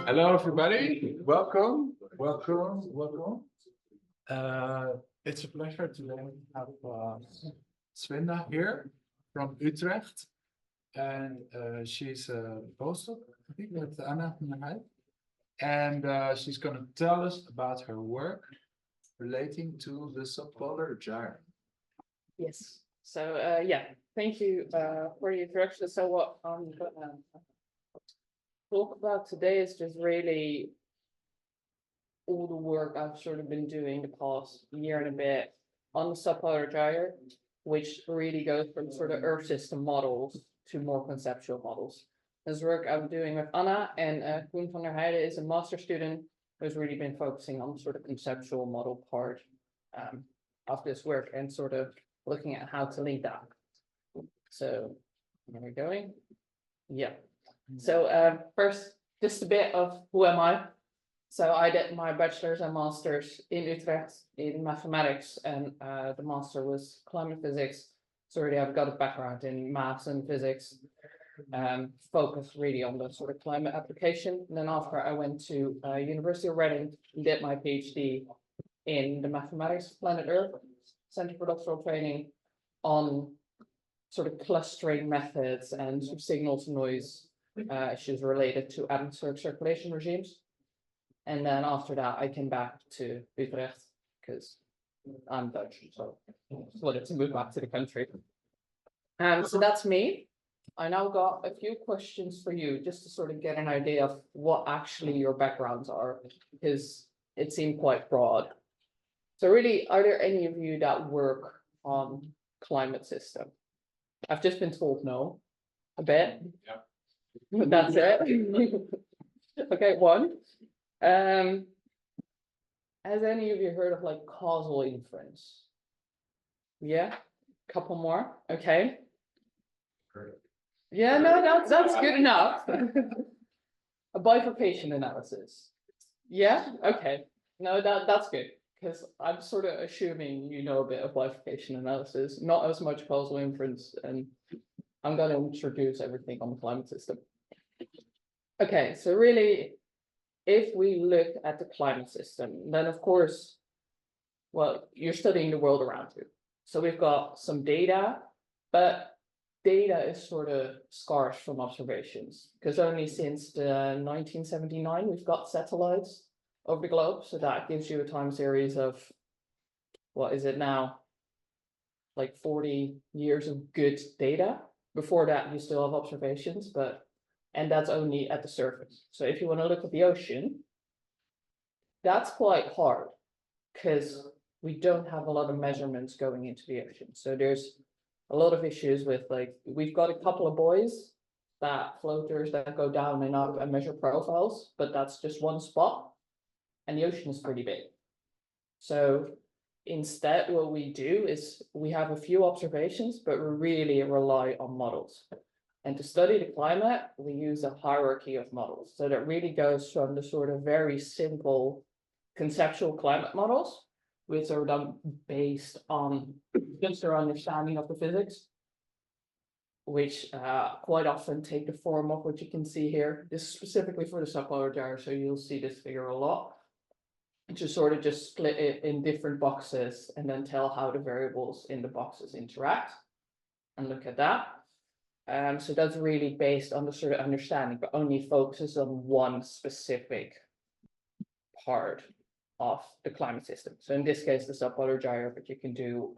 Hello, everybody. Welcome, welcome, welcome. It's a pleasure to have Swinda here from Utrecht, and she's a postdoc, I think, with Anna from the Heide. And she's going to tell us about her work relating to the subpolar gyre. Yes. So yeah, thank you for the introduction. So what I'm gonna talk about today is just really all the work I've sort of been doing the past year and a bit on the subpolar gyre, which really goes from sort of Earth system models to more conceptual models. This work I'm doing with Anna, and Koen van der Heide is a master student who's really been focusing on sort of conceptual model part of this work and sort of looking at how to link that. So where are we going? Yeah. So first, just a bit of who am I? So I did my bachelor's and master's in Utrecht in mathematics, and the master was climate physics. So really I've got a background in maths and physics, focused really on the sort of climate application. And then after I went to University of Reading and did my PhD in the mathematics of planet Earth, Center for Doctoral Training, on sort of clustering methods and sort of signal to noise issues related to atmospheric circulation regimes. And then after that, I came back to Utrecht because I'm Dutch, so I wanted to move back to the country. So that's me. I now got a few questions for you just to sort of get an idea of what actually your backgrounds are, because it seemed quite broad. So really, are there any of you that work on climate system? I've just been told no, a bit. Yeah. But that's it. Okay, one. Has any of you heard of like causal inference? Yeah, couple more. Okay. Yeah, no, that's good enough. A bifurcation analysis. Yeah, okay. No, that's good, because I'm sort of assuming you know a bit of bifurcation analysis, not as much causal inference, and I'm going to introduce everything on the climate system. Okay, so really, if we look at the climate system, then of course, well, you're studying the world around you. So we've got some data, but data is sort of scarce from observations, because only since 1979 we've got satellites over the globe. So that gives you a time series of, what is it now? Like 40 years of good data. Before that, you still have observations, and that's only at the surface. So if you want to look at the ocean, that's quite hard because we don't have a lot of measurements going into the ocean. So there's a lot of issues with, like, we've got a couple of buoys, that floaters that go down and up and measure profiles, but that's just one spot, and the ocean is pretty big. So instead, what we do is we have a few observations, but we really rely on models. And to study the climate, we use a hierarchy of models. So that really goes from the sort of very simple conceptual climate models, which are done based on just our understanding of the physics, which quite often take the form of what you can see here. This is specifically for the subpolar gyre, so you'll see this figure a lot. To sort of just split it in different boxes and then tell how the variables in the boxes interact and look at that. So that's really based on the sort of understanding, but only focuses on one specific part of the climate system. So in this case, the subpolar gyre, but you can do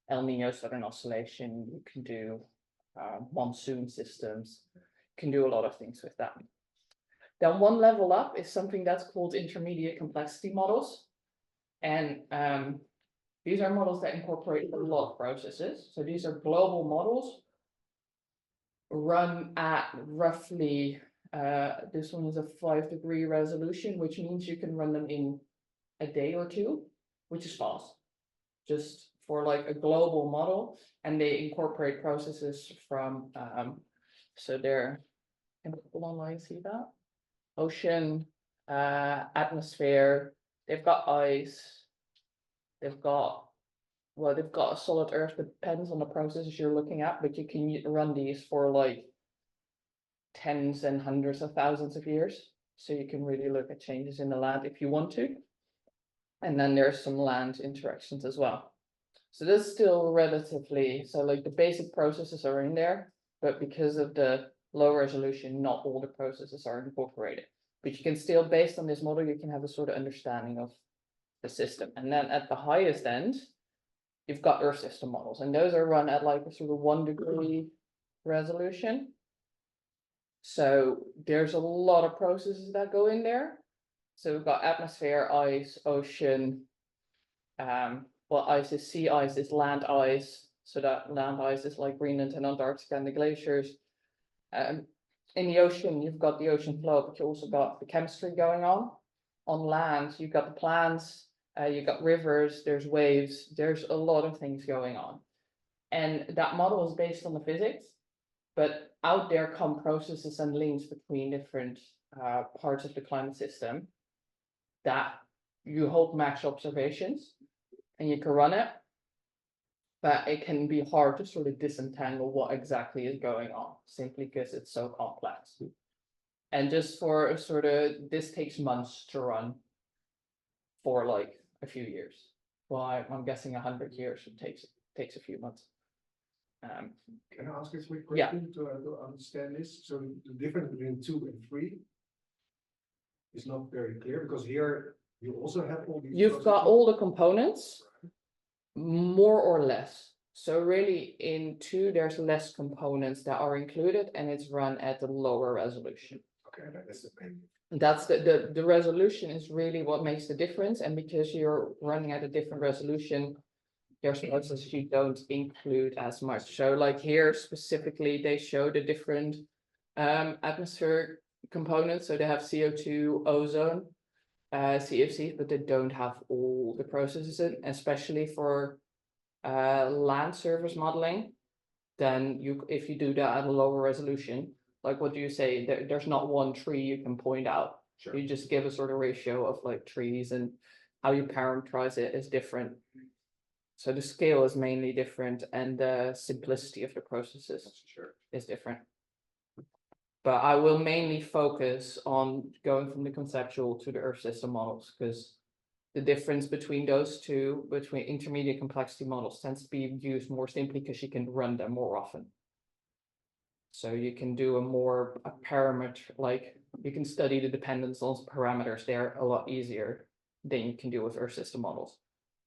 El Nino Southern Oscillation, you can do monsoon systems, you can do a lot of things with that. Then one level up is something that's called intermediate complexity models. And these are models that incorporate a lot of processes. So these are global models run at roughly, this one is a 5-degree resolution, which means you can run them in a day or two, which is fast, just for like a global model. And they incorporate processes from, so they're, can people online see that? Ocean, atmosphere, they've got ice, they've got a solid earth, but depends on the processes you're looking at, but you can run these for like tens and hundreds of thousands of years. So you can really look at changes in the land if you want to. And then there's some land interactions as well. So this is still relatively, so like the basic processes are in there, but because of the low resolution, not all the processes are incorporated. But you can still, based on this model, you can have a sort of understanding of the system. And then at the highest end, you've got Earth system models, and those are run at like a sort of 1 degree resolution. So there's a lot of processes that go in there. So we've got atmosphere, ice, ocean. Well, ice is sea ice, is land ice. So that land ice is like Greenland and Antarctica and the glaciers. In the ocean, you've got the ocean flow, but you also got the chemistry going on. On land, you've got the plants, you've got rivers, there's waves, there's a lot of things going on. And that model is based on the physics, but out there come processes and links between different parts of the climate system that you hope match observations, and you can run it, but it can be hard to sort of disentangle what exactly is going on, simply because it's so complex. And just for sort of, this takes months to run for like a few years. Well, I'm guessing 100 years, it takes a few months. Can I ask a quick Yeah. question to understand this? So the difference between 2 and 3 is not very clear, because here you also have all these. You've got all the components, more or less. So really in 2, there's less components that are included, and it's run at a lower resolution. Okay, that's the main. That's the resolution is really what makes the difference, and because you're running at a different resolution, there's processes you don't include as much. So like here specifically, they show the different atmospheric components. So they have CO2, ozone, CFC, but they don't have all the processes in, especially for land surface modeling. Then if you do that at a lower resolution, like what do you say? There's not one tree you can point out. Sure. You just give a sort of ratio of like trees, and how you parameterize it is different. So the scale is mainly different, and the simplicity of the processes Sure. is different. But I will mainly focus on going from the conceptual to the Earth system models, because the difference between those two, between intermediate complexity models, tends to be used more simply because you can run them more often. So you can do a parameter, like you can study the dependence on parameters there a lot easier than you can do with Earth system models,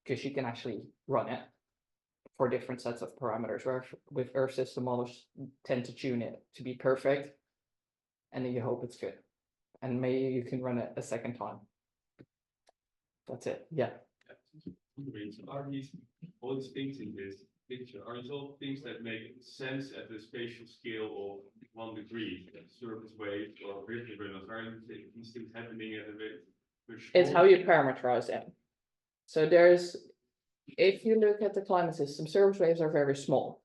because you can actually run it for different sets of parameters, where with Earth system models tend to tune it to be perfect, and then you hope it's good, and maybe you can run it a second time. That's it. Yeah. Are these all these things in this picture, are these all things that make sense at the spatial scale of 1 degree, surface wave or river runners? Are these things happening at a very It's how you parameterize it. So if you look at the climate system, surface waves are very small,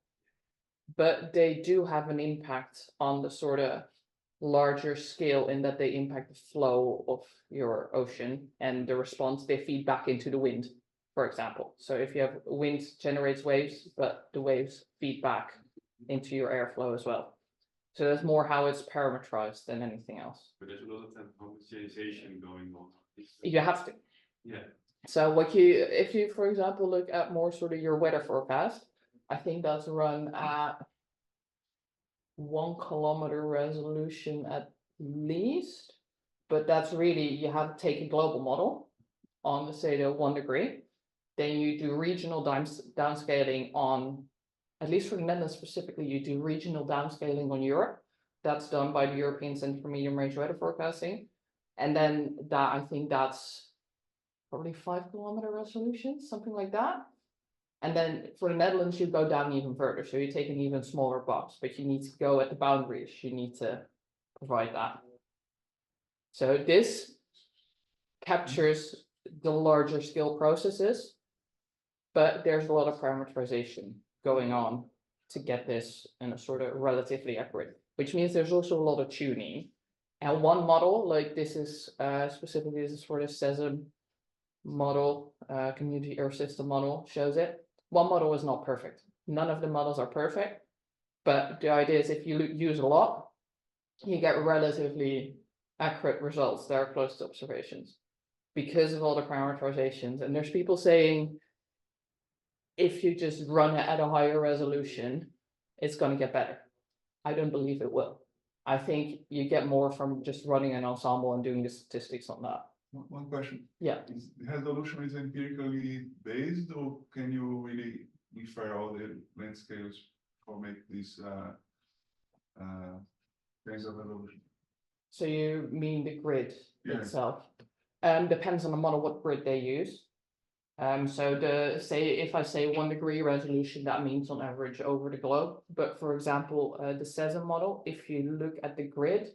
but they do have an impact on the sort of larger scale, in that they impact the flow of your ocean and the response they feed back into the wind, for example. So if you have wind generates waves, but the waves feed back into your airflow as well. So that's more how it's parameterized than anything else. But there's a lot of homogenization going on. You have to. Yeah. So if you, for example, look at more sort of your weather forecast, I think that's run at 1 kilometer resolution at least, but that's really, you have to take a global model on the, say, the 1 degree, then you do regional downscaling on, at least for the Netherlands specifically, you do regional downscaling on Europe. That's done by the European Centre for Medium Range Weather Forecasting, and then that, I think that's probably 5 kilometer resolution, something like that. And then for the Netherlands, you go down even further. So you take an even smaller box, but you need to go at the boundaries. You need to provide that. So this captures the larger scale processes, but there's a lot of parameterization going on to get this in a sort of relatively accurate, which means there's also a lot of tuning. And one model, like this is specifically, this is for the SESM model, community Earth system model, shows it. One model is not perfect. None of the models are perfect, but the idea is if you use a lot, you get relatively accurate results that are close to observations because of all the parameterizations. And there's people saying if you just run it at a higher resolution, it's going to get better. I don't believe it will. I think you get more from just running an ensemble and doing the statistics on that. One question. Yeah. Resolution is empirically based, or can you really infer all the length scales or make these kinds of resolution? So you mean the grid Yeah. itself? Depends on the model what grid they use. So if I say 1 degree resolution, that means on average over the globe. But for example, the CESA model, if you look at the grid,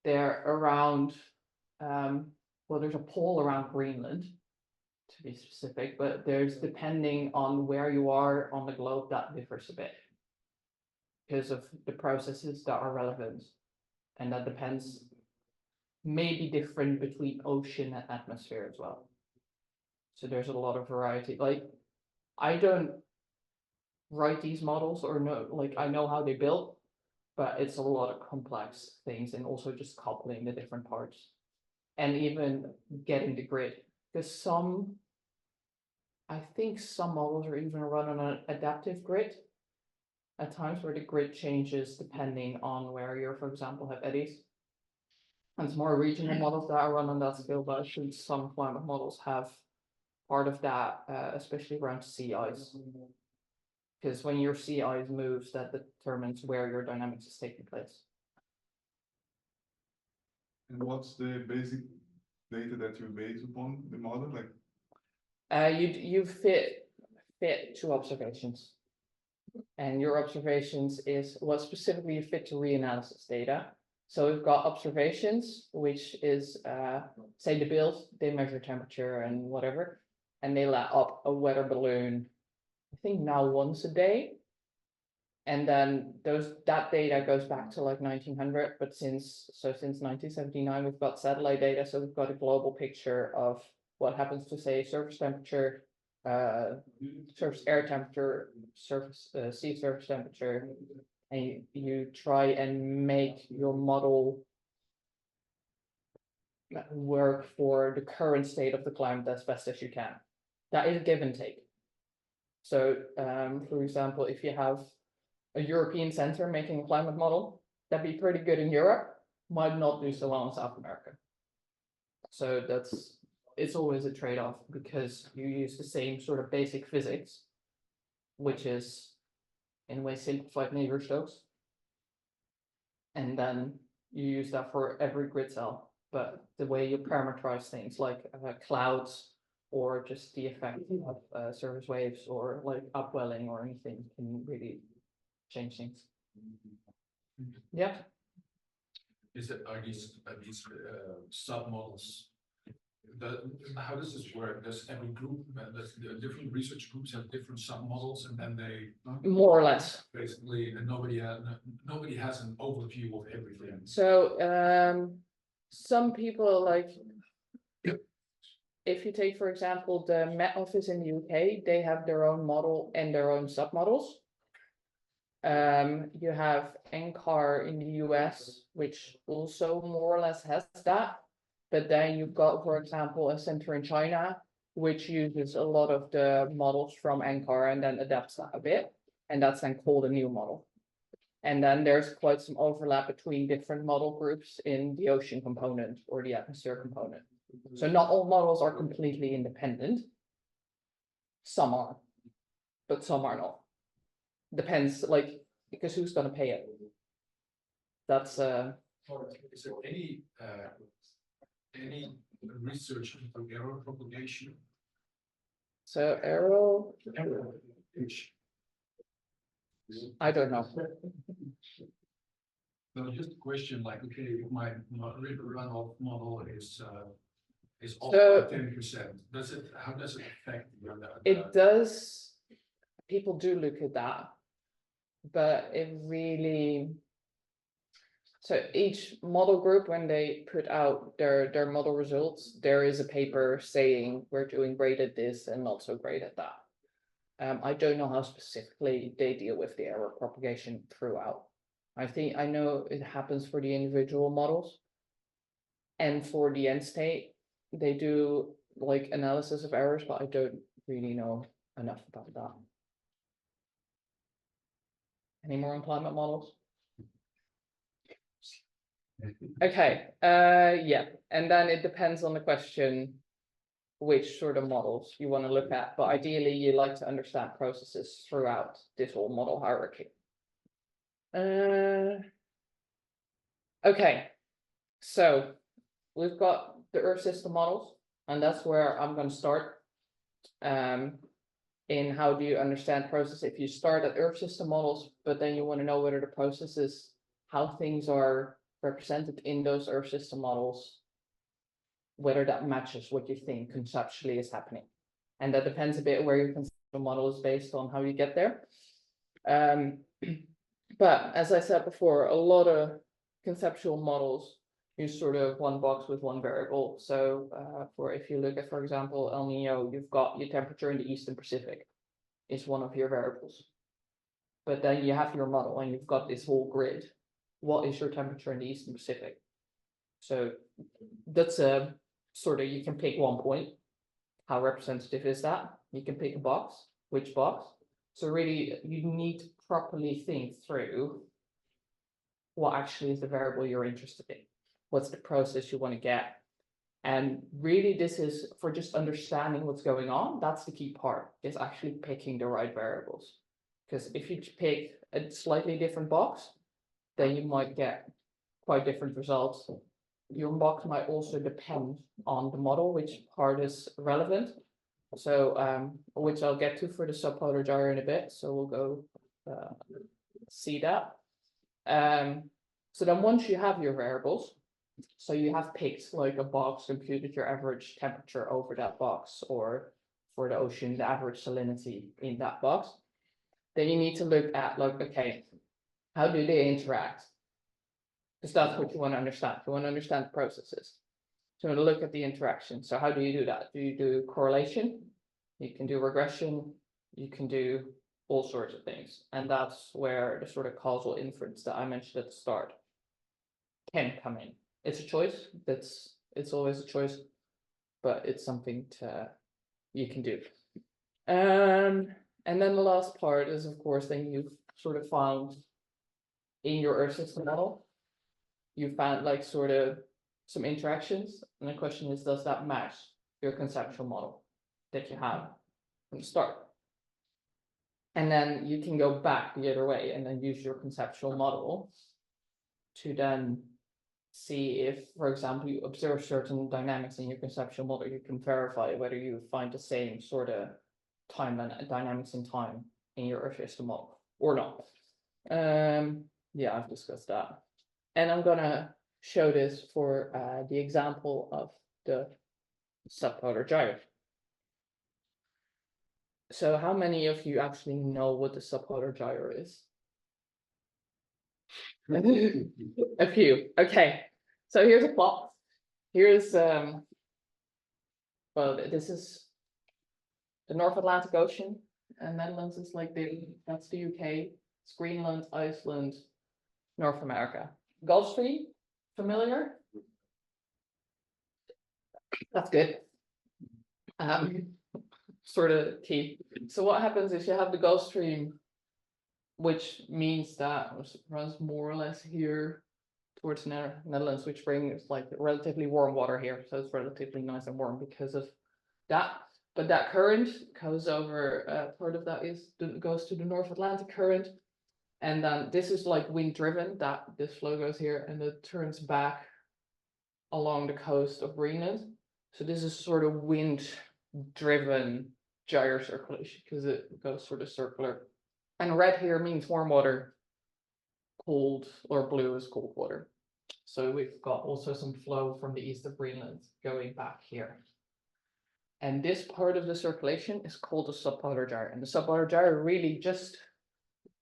they're around, well, there's a pole around Greenland, to be specific, but there's, depending on where you are on the globe, that differs a bit because of the processes that are relevant. And that depends, maybe different between ocean and atmosphere as well. So there's a lot of variety. Like, I don't write these models or know, like, I know how they build, but it's a lot of complex things and also just coupling the different parts and even getting the grid. Because I think some models are even run on an adaptive grid at times where the grid changes depending on where you're, for example, have eddies. And it's more regional models that are run on that scale, but I think some climate models have part of that, especially around sea ice. Because when your sea ice moves, that determines where your dynamics is taking place. And what's the basic data that you base upon the model? Like, You fit 2 observations. And your observations is what specifically you fit to reanalysis data. So we've got observations, which is, say the bills, they measure temperature and whatever, and they let up a weather balloon, I think now once a day. And then that data goes back to like 1900, but since 1979, we've got satellite data. So we've got a global picture of what happens to, say, surface temperature, surface air temperature, surface sea surface temperature, and you try and make your model work for the current state of the climate as best as you can. That is give and take. So, for example, if you have a European center making a climate model, that'd be pretty good in Europe, might not do so well in South America. So it's always a trade-off because you use the same sort of basic physics, which is in a way simplified Navier-Stokes. And then you use that for every grid cell, but the way you parameterize things like clouds or just the effect of surface waves or like upwelling or anything can really change things. Yeah. Are these submodels? How does this work? Does every group, does the different research groups have different submodels, and then they More or less basically, and nobody has an overview of everything. So some people, like, if you take, for example, the Met Office in the UK, they have their own model and their own submodels. You have NCAR in the US, which also more or less has that. But then you've got, for example, a center in China, which uses a lot of the models from NCAR and then adapts that a bit. And that's then called a new model. And then there's quite some overlap between different model groups in the ocean component or the atmosphere component. So not all models are completely independent. Some are, but some are not. Depends, like, because who's going to pay it? That's Is there any research into error propagation? so arrow. I don't know. No, just a question, like, okay, if my river runoff model is off So- by 10%, how does it affect It does. People do look at that, but it really. So each model group, when they put out their model results, there is a paper saying we're doing great at this and not so great at that. I don't know how specifically they deal with the error propagation throughout. I know it happens for the individual models, And for the end state, they do like analysis of errors, but I don't really know enough about that. Any more on climate models? Okay, yeah, and then it depends on the question which sort of models you want to look at, but ideally you like to understand processes throughout this whole model hierarchy. Okay, so we've got the Earth system models, and that's where I'm going to start. In how do you understand process if you start at Earth system models, but then you want to know whether the processes, how things are represented in those Earth system models, whether that matches what you think conceptually is happening. And that depends a bit where your conceptual model is based on how you get there. But as I said before, a lot of conceptual models use sort of one box with one variable. So for if you look at, for example, El Nino, you've got your temperature in the Eastern Pacific is one of your variables. But then you have your model and you've got this whole grid. What is your temperature in the Eastern Pacific? So that's a sort of, you can pick one point. How representative is that? You can pick a box, which box? So really, you need to properly think through what actually is the variable you're interested in. What's the process you want to get? And really, this is for just understanding what's going on. That's the key part, is actually picking the right variables. Because if you pick a slightly different box, then you might get quite different results. Your box might also depend on the model, which part is relevant. So, which I'll get to for the subpolar gyre in a bit. So we'll go see that. So then once you have your variables, so you have picked like a box, computed your average temperature over that box, or for the ocean, the average salinity in that box, then you need to look at like, okay, how do they interact? Because that's what you want to understand. You want to understand the processes. So you want to look at the interaction. So how do you do that? Do you do correlation? You can do regression. You can do all sorts of things. And that's where the sort of causal inference that I mentioned at the start can come in. It's a choice. It's always a choice, but it's something you can do. And then the last part is, of course, then you've sort of found in your Earth system model, you found like sort of some interactions. And the question is, does that match your conceptual model that you have from the start? And then you can go back the other way and then use your conceptual model to then see if, for example, you observe certain dynamics in your conceptual model, you can verify whether you find the same sort of time and dynamics in time in your Earth system model or not. Yeah, I've discussed that. And I'm gonna show this for the example of the subpolar gyre. So how many of you actually know what the subpolar gyre is? A few. Okay. So here's a plot. Here's well, this is the North Atlantic Ocean, and Netherlands is like that's the UK. It's Greenland, Iceland, North America. Gulf Stream, familiar? That's good. Sort of key. So what happens is you have the Gulf Stream, which means that it runs more or less here towards Netherlands, which brings like relatively warm water here. So it's relatively nice and warm because of that. But that current goes over, part of that goes to the North Atlantic current. And then this is like wind driven, that this flow goes here and it turns back along the coast of Greenland. So this is sort of wind driven gyre circulation because it goes sort of circular. And red here means warm water, cold or blue is cold water. So we've got also some flow from the east of Greenland going back here. And this part of the circulation is called the subpolar gyre. And the subpolar gyre really just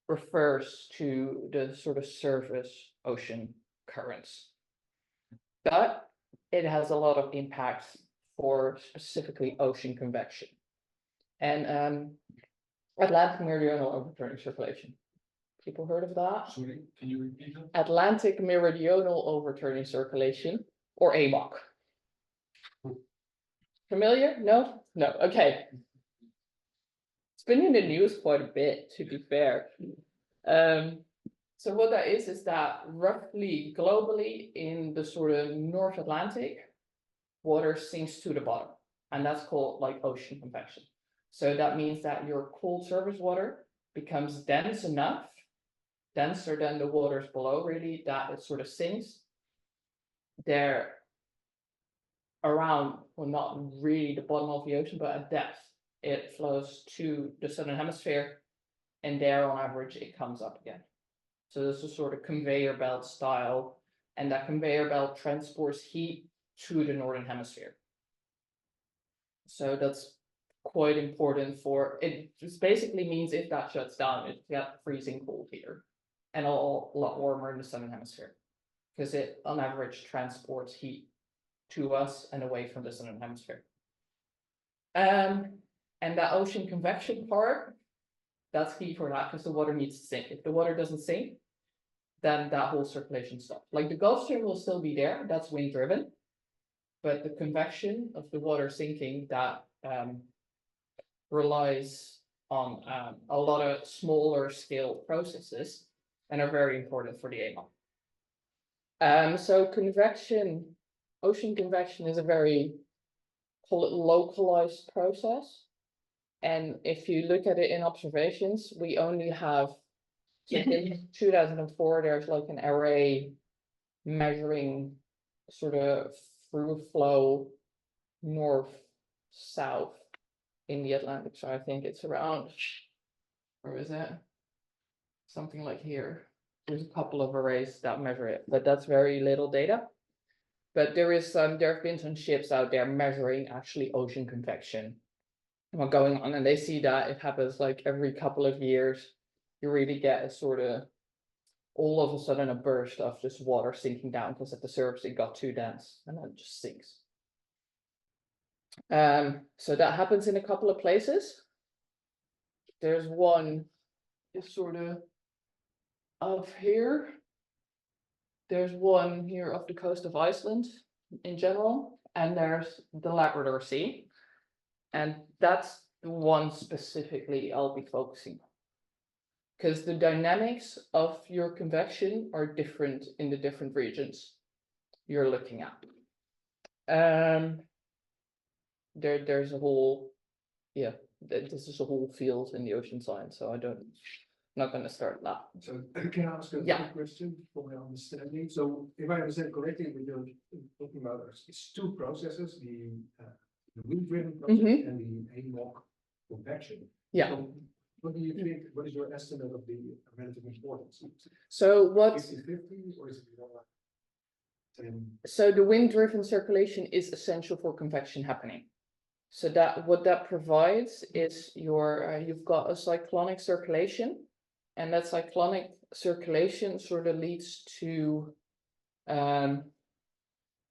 refers to the sort of surface ocean currents. But it has a lot of impacts for specifically ocean convection. And Atlantic meridional overturning circulation. People heard of that? Sorry, can you repeat that? Atlantic meridional overturning circulation. or AMOC. Familiar? No? No, okay. It's been in the news quite a bit, to be fair. So what that is that roughly globally in the sort of North Atlantic, water sinks to the bottom, and that's called like ocean convection. So that means that your cold surface water becomes dense enough, denser than the waters below really, that it sort of sinks. They're around, well, not really the bottom of the ocean, but at depth, it flows to the southern hemisphere, and there on average it comes up again. So this is sort of conveyor belt style, and that conveyor belt transports heat to the northern hemisphere. So that's quite important for it. Just basically means if that shuts down, it gets freezing cold here, and a lot warmer in the southern hemisphere, because it on average transports heat to us and away from the southern hemisphere. And that ocean convection part, that's key for that, because the water needs to sink. If the water doesn't sink, then that whole circulation stops. Like the Gulf Stream will still be there, that's wind driven, but the convection of the water sinking, that relies on a lot of smaller scale processes and are very important for the AMOC. So convection, ocean convection is a very, call it localized process. And if you look at it in observations, we only have, in 2004, there's like an array measuring sort of through flow north-south in the Atlantic. So I think it's around, where is it? Something like here. There's a couple of arrays that measure it, but that's very little data. But there have been some ships out there measuring actually ocean convection, what's going on, and they see that it happens like every couple of years. You really get a sort of all of a sudden a burst of just water sinking down because at the surface it got too dense and then it just sinks. So that happens in a couple of places. There's one is sort of here. There's one here off the coast of Iceland in general, and there's the Labrador Sea. And that's the one specifically I'll be focusing on, because the dynamics of your convection are different in the different regions you're looking at. There's a whole, this is a whole field in the ocean science, so I'm not going to start that. So can I ask a quick question for my understanding? So if I understand correctly, what you're talking about is two processes, the wind-driven process and the AMOC convection. Yeah. So what do you think, what is your estimate of the relative importance? So what? 50-50 or is it more like 10? So the wind-driven circulation is essential for convection happening. So that what that provides is you've got a cyclonic circulation, and that cyclonic circulation sort of leads to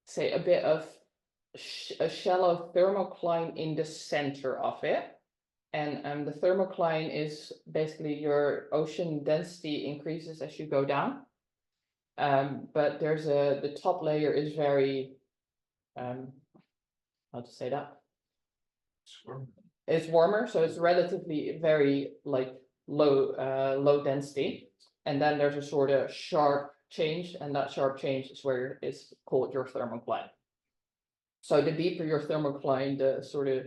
say a bit of a shallow thermocline in the center of it. And the thermocline is basically your ocean density increases as you go down. But there's the top layer is very, how to say that? It's warmer, so it's relatively very like low density. And then there's a sort of sharp change, and that sharp change is where it's called your thermocline. So the deeper your thermocline, the sort of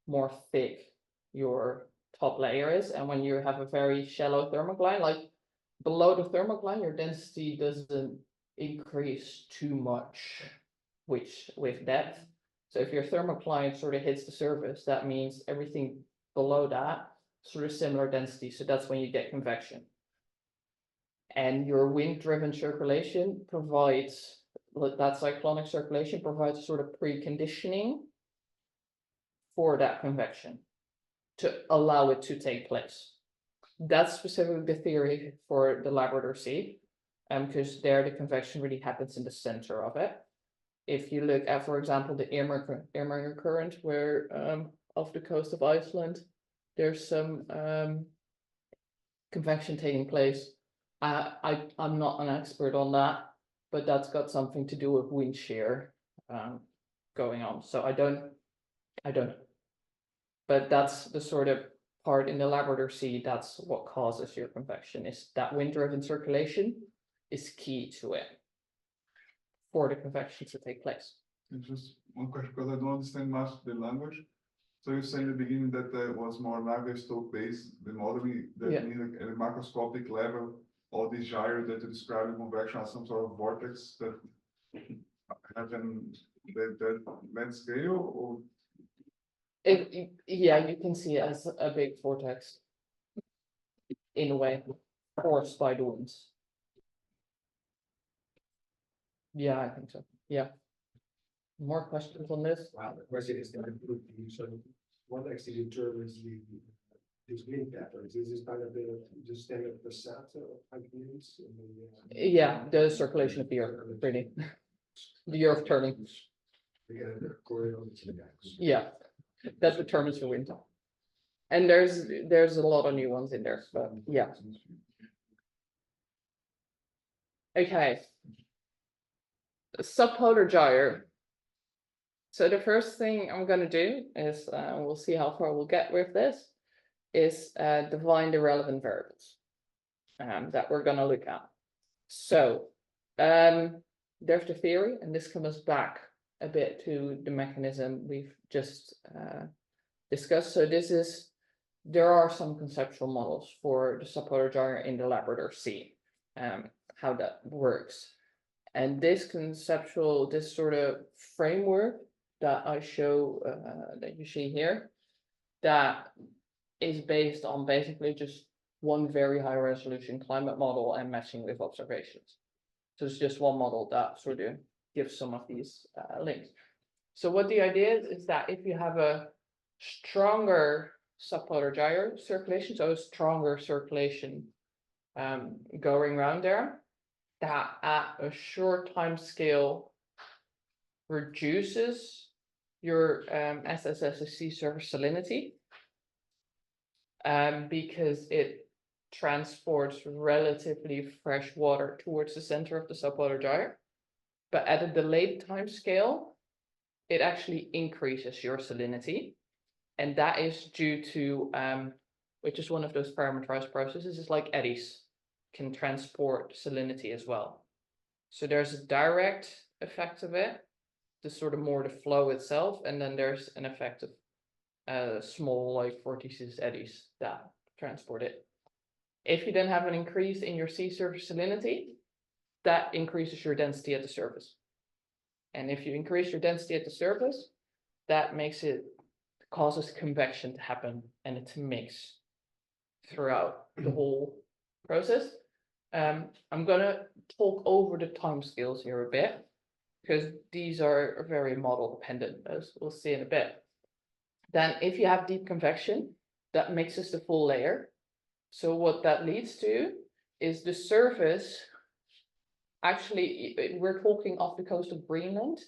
more thick your top layer is. And when you have a very shallow thermocline, like below the thermocline, your density doesn't increase too much with depth. So if your thermocline sort of hits the surface, that means everything below that sort of similar density. So that's when you get convection. And your wind-driven circulation provides, that cyclonic circulation provides a sort of preconditioning for that convection to allow it to take place. That's specifically the theory for the Labrador Sea, because there the convection really happens in the center of it. If you look at, for example, the Irminger current, where off the coast of Iceland, there's some convection taking place. I'm not an expert on that, but that's got something to do with wind shear going on. So I don't know. But that's the sort of part in the Labrador Sea, that's what causes your convection, is that wind-driven circulation is key to it for the convection to take place. And just one question, because I don't understand much the language. So you said in the beginning that there was more Navier-Stokes based, the modeling, that Yeah. means like at a macroscopic level, all these gyres that you describe in convection are some sort of vortex that have that length scale, or Yeah, you can see it as a big vortex in a way, forced by the winds. Yeah, I think so. Yeah. More questions on this? Wow, the question is, so what actually determines these wind patterns? Is this kind of the standard facade of ideas? Yeah, the circulation of the earth, really. The earth turning. Yeah, that determines the wind. And there's a lot of new ones in there, but yeah. Okay. Subpolar gyre. So the first thing I'm gonna do is, we'll see how far we'll get with this, is define the relevant variables that we're gonna look at. So there's the theory, and this comes back a bit to the mechanism we've just discussed. So there are some conceptual models for the subpolar gyre in the Labrador Sea, how that works. And this sort of framework that I show, that you see here, that is based on basically just one very high resolution climate model and matching with observations. So it's just one model that sort of gives some of these links. So what the idea is that if you have a stronger subpolar gyre circulation, so a stronger circulation going around there, that at a short time scale reduces your SSS, sea surface salinity, because it transports relatively fresh water towards the center of the subpolar gyre. But at a delayed time scale, it actually increases your salinity. And that is due to, which is one of those parameterized processes, is like eddies can transport salinity as well. So there's a direct effect of it, the sort of more the flow itself, and then there's an effect of small like vortices, eddies that transport it. If you then have an increase in your sea surface salinity, that increases your density at the surface. And if you increase your density at the surface, that causes convection to happen and it to mix throughout the whole process. I'm gonna talk over the timescales here a bit, because these are very model dependent, as we'll see in a bit. Then if you have deep convection, that mixes the full layer. So what that leads to is the surface, actually, we're talking off the coast of Greenland,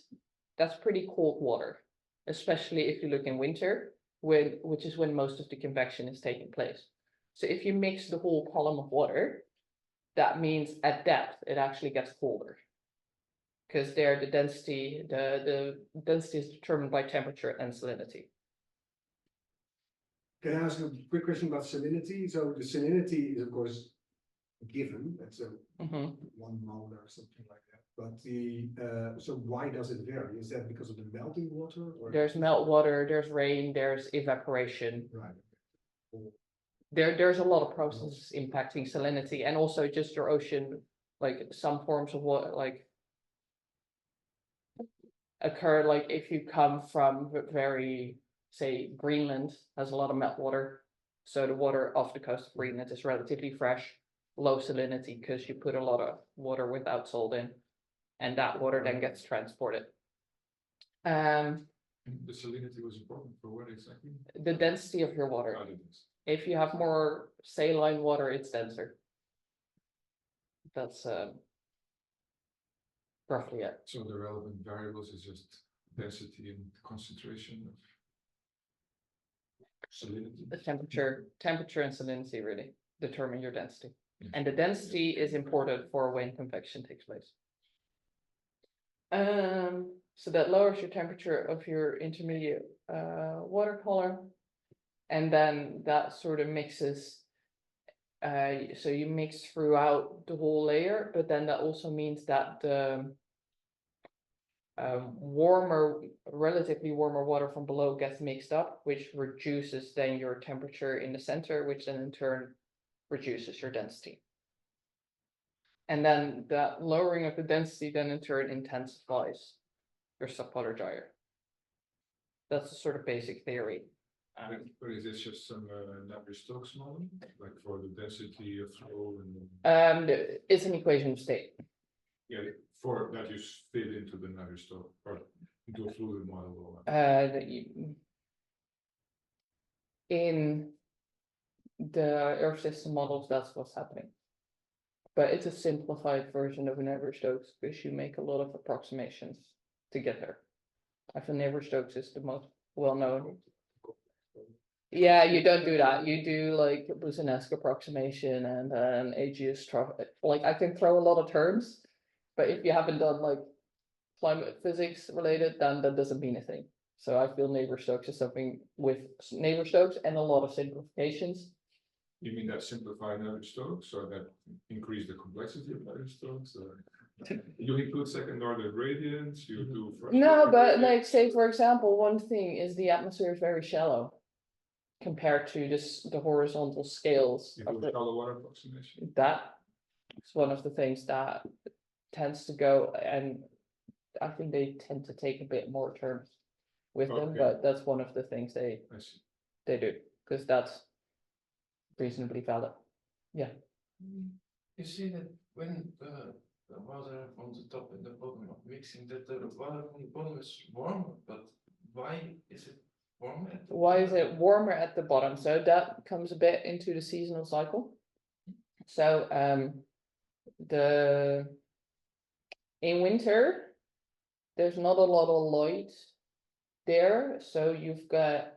that's pretty cold water, especially if you look in winter, which is when most of the convection is taking place. So if you mix the whole column of water, that means at depth, it actually gets colder. Because there the density is determined by temperature and salinity. Can I ask a quick question about salinity? So the salinity is of course given, that's a 1 mole or something like that. But so why does it vary? Is that because of the melting water? Or? There's meltwater, there's rain, there's evaporation. Right. There's a lot of processes impacting salinity, and also just your ocean, like some forms of water, like occur, like if you come from say Greenland has a lot of meltwater, so the water off the coast of Greenland is relatively fresh, low salinity, because you put a lot of water without salt in, and that water then gets transported. The salinity was important for what exactly? The density of your water. If you have more saline water, it's denser. That's roughly it. So the relevant variables is just density and concentration of salinity. The temperature and salinity really determine your density. And the density is important for when convection takes place. So that lowers your temperature of your intermediate water color. And then that sort of mixes, so you mix throughout the whole layer, but then that also means that the relatively warmer water from below gets mixed up, which reduces then your temperature in the center, which then in turn reduces your density. And then that lowering of the density then in turn intensifies your subpolar gyre. That's the sort of basic theory. But is this just some Navier-Stokes model, like for the density of flow and? It's an equation of state. Yeah, for that you fit into the Navier-Stokes or into a fluid model. In the Earth system models, that's what's happening. But it's a simplified version of a Navier-Stokes because you make a lot of approximations to get there. I feel Navier-Stokes is the most well-known. Yeah, you don't do that. You do like Boussinesq approximation and then AGS. Like I can throw a lot of terms, but if you haven't done like climate physics related, then that doesn't mean a thing. So I feel Navier-Stokes is something with Navier-Stokes and a lot of simplifications. You mean that simplify Navier-Stokes or that increase the complexity of Navier-Stokes? You include second order gradients, you do first. No, order but gradients? like say for example, one thing is the atmosphere is very shallow compared to the horizontal scales. You do a shallow water approximation. That is one of the things that tends to go, and I think they tend to take a bit more terms with them, Okay. but that's one of the things I see. they do, because that's reasonably valid. Yeah. You see that when the water from the top and the bottom are mixing, that the water from the bottom is warm, but why is it warmer? Why is it warmer at the bottom? So that comes a bit into the seasonal cycle. So in winter, there's not a lot of light there, so you've got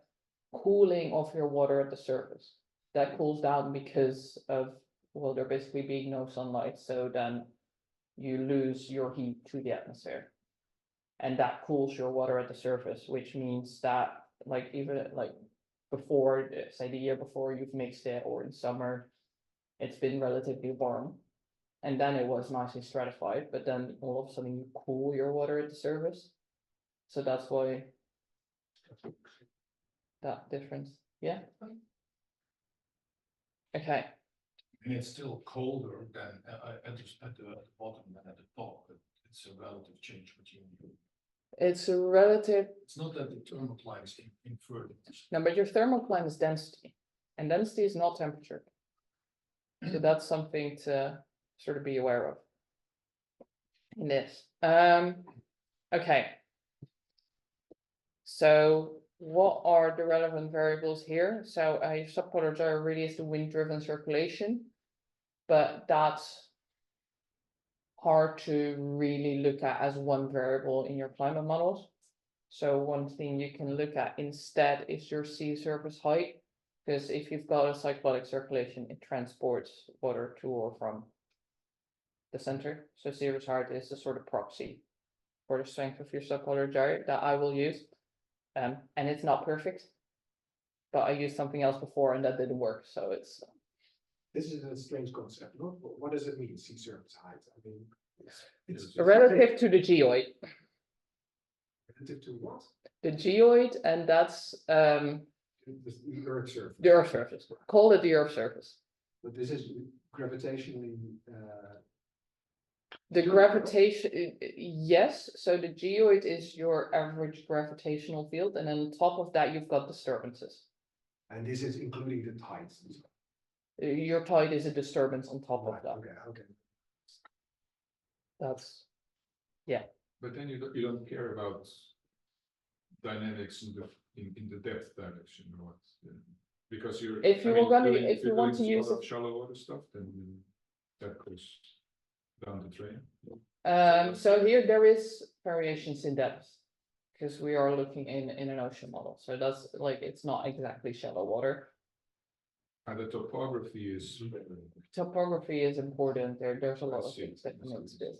cooling of your water at the surface. That cools down because of, well, there basically being no sunlight, so then you lose your heat to the atmosphere. And that cools your water at the surface, which means that like even like before, say the year before you've mixed it, or in summer, it's been relatively warm. And then it was nicely stratified, but then all of a sudden you cool your water at the surface. So that's why that difference, yeah. Okay. And it's still colder than at the bottom than at the top, but it's a relative change between you. It's a relative, It's not that the thermocline is inverted. no, but your thermocline is density, and density is not temperature. So that's something to sort of be aware of in this. Okay. So what are the relevant variables here? So your subpolar gyre really is the wind-driven circulation, but that's hard to really look at as one variable in your climate models. So one thing you can look at instead is your sea surface height, because if you've got a cyclotic circulation, it transports water to or from the center. So sea surface height is a sort of proxy for the strength of your subpolar gyre that I will use. And it's not perfect, but I used something else before and that didn't work. So it's. This is a strange concept, no? What does it mean, sea surface height? I mean, it's Relative to the geoid. relative to what? The geoid, and that's The Earth surface. the Earth surface. Call it the Earth surface. But this is gravitationally, The Geoid, gravitation, yes. So the geoid is your average gravitational field, and then on top of that, you've got disturbances. and this is including the tides. and so. Your tide is a disturbance on top of Right, that. okay. That's But then you don't care about dynamics in the depth direction or what? Because you're. If you I mean, were gonna- doing- if you you're want doing to use sort of it- shallow water stuff, then that goes down the drain. so here there is variations in depth, because we are looking in an ocean model. So that's like it's not exactly shallow water. And the topography is. Topography is important. There's a lot I of see. things that come into this.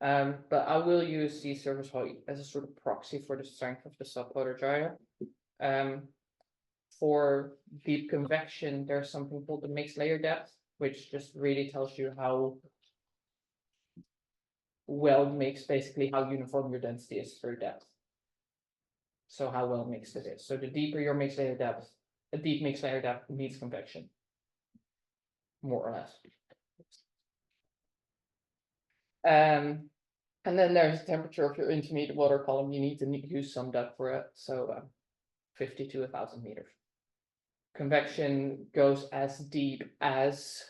But I will use sea surface height as a sort of proxy for the strength of the subpolar gyre. For deep convection, there's something called the mixed layer depth, which just really tells you how well mixed, basically how uniform your density is through depth. So how well mixed it is. So the deeper your mixed layer depth, a deep mixed layer depth means convection, more or less. And then there's the temperature of your intermediate water column. You need to use some depth for it. So 50 to 1,000 meters. Convection goes as deep as,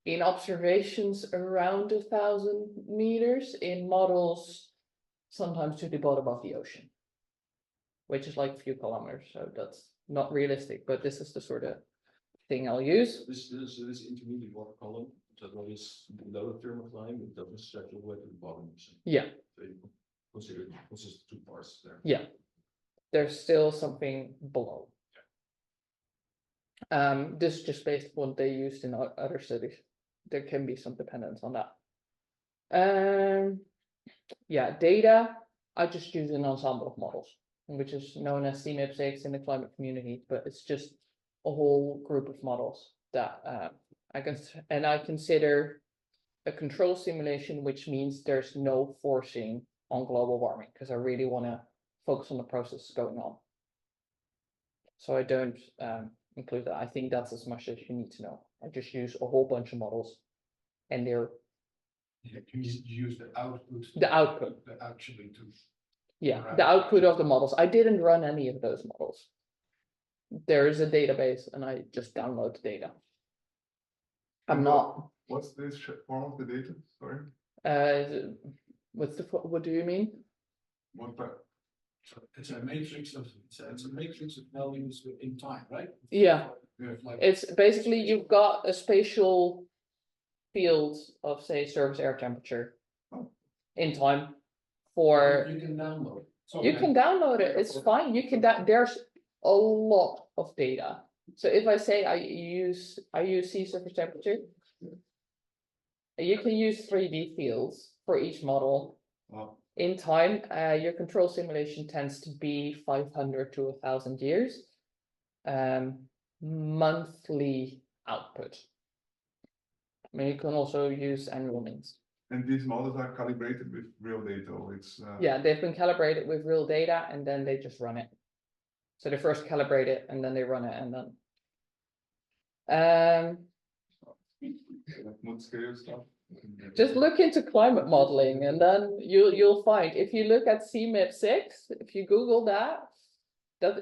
in observations, around 1,000 meters. In models, sometimes to the bottom of the ocean, which is like a few kilometers. So that's not realistic, but this is the sort of thing I'll use. This intermediate water column, that one is below the thermal line, it doesn't stretch all the way to the bottom. Yeah. So you consider it consists of two parts there. Yeah. There's still something below. This is just based on what they used in other studies. There can be some dependence on that. Yeah, data, I just use an ensemble of models, which is known as CMIP6 in the climate community, but it's just a whole group of models that I consider a control simulation, which means there's no forcing on global warming, because I really want to focus on the process going on. So I don't include that. I think that's as much as you need to know. I just use a whole bunch of models, and they're You use the output. the output. Actually to. Yeah, Right. the output of the models. I didn't run any of those models. There is a database, and I just download the data. I'm not. What's this form of the data? Sorry. What do you mean? What type? So it's a matrix of values in time, right? Yeah. We have like. It's basically you've got a spatial field of, say, surface air temperature in time for. You can download. So You can download it. It's fine. You can. There's a lot of data. So if I say I use sea surface temperature, you can use 3D fields for each model. Well, In time, your control simulation tends to be 500 to 1,000 years. Monthly output. I mean, you can also use annual means. and these models are calibrated with real data, or it's. Yeah, they've been calibrated with real data, and then they just run it. So they first calibrate it, and then they run it, and then. Mood scale stuff. Just look into climate modeling, and then you'll find, if you look at CMIP6, if you Google that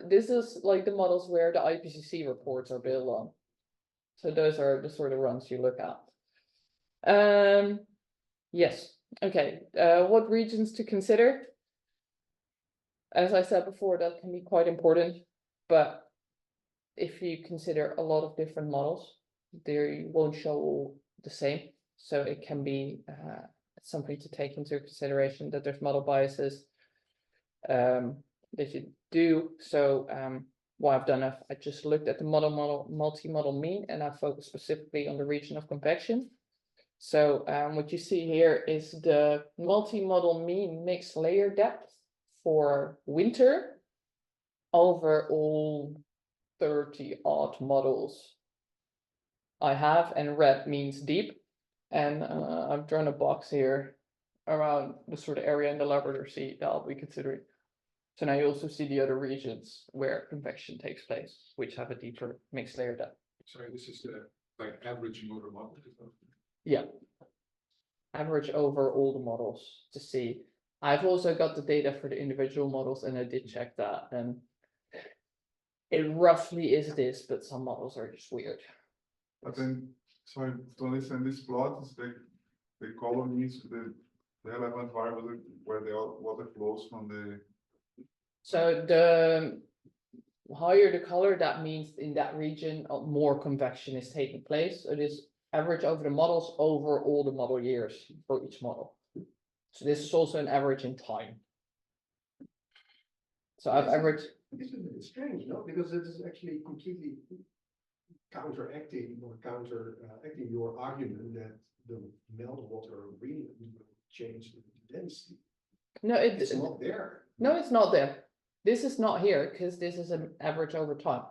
this is like the models where the IPCC reports are built on. So those are the sort of runs you look at. Yes, okay. What regions to consider? As I said before, that can be quite important, but if you consider a lot of different models, they won't show all the same. So it can be something to take into consideration, that there's model biases that you do. So what I've done, I just looked at the multi-model mean, and I focused specifically on the region of convection. So what you see here is the multi-model mean mixed layer depth for winter over all 30 odd models I have, and red means deep. And I've drawn a box here around the sort of area in the Labrador Sea that I'll be considering. So now you also see the other regions where convection takes place, which have a deeper mixed layer depth. Sorry, this is the like average motor model. Yeah. Average over all the models to see. I've also got the data for the individual models, and I did check that, and it roughly is this, but some models are just weird. But then, sorry, to understand this plot, is the column means the relevant variable where the water flows from the. So the higher the color, that means in that region, more convection is taking place. It is average over the models over all the model years for each model. So this is also an average in time. So I've averaged. This is a bit strange, no? Because it is actually completely counteracting your argument that the meltwater really change the density. No, It's not there. No, it's not there. This is not here because this is an average over time.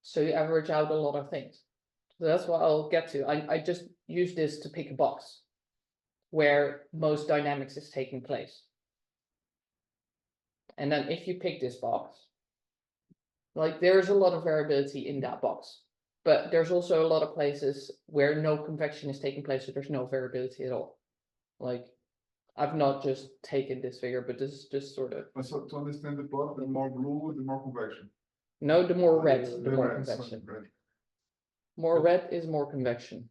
So you average out a lot of things. So that's what I'll get to. I just use this to pick a box where most dynamics is taking place. And then if you pick this box, like there's a lot of variability in that box, but there's also a lot of places where no convection is taking place, so there's no variability at all. Like I've not just taken this figure, but this is just sort of, But so to understand the plot, the more blue, the more convection. no, the more red, the The more red, sorry, convection. red. More red is more convection.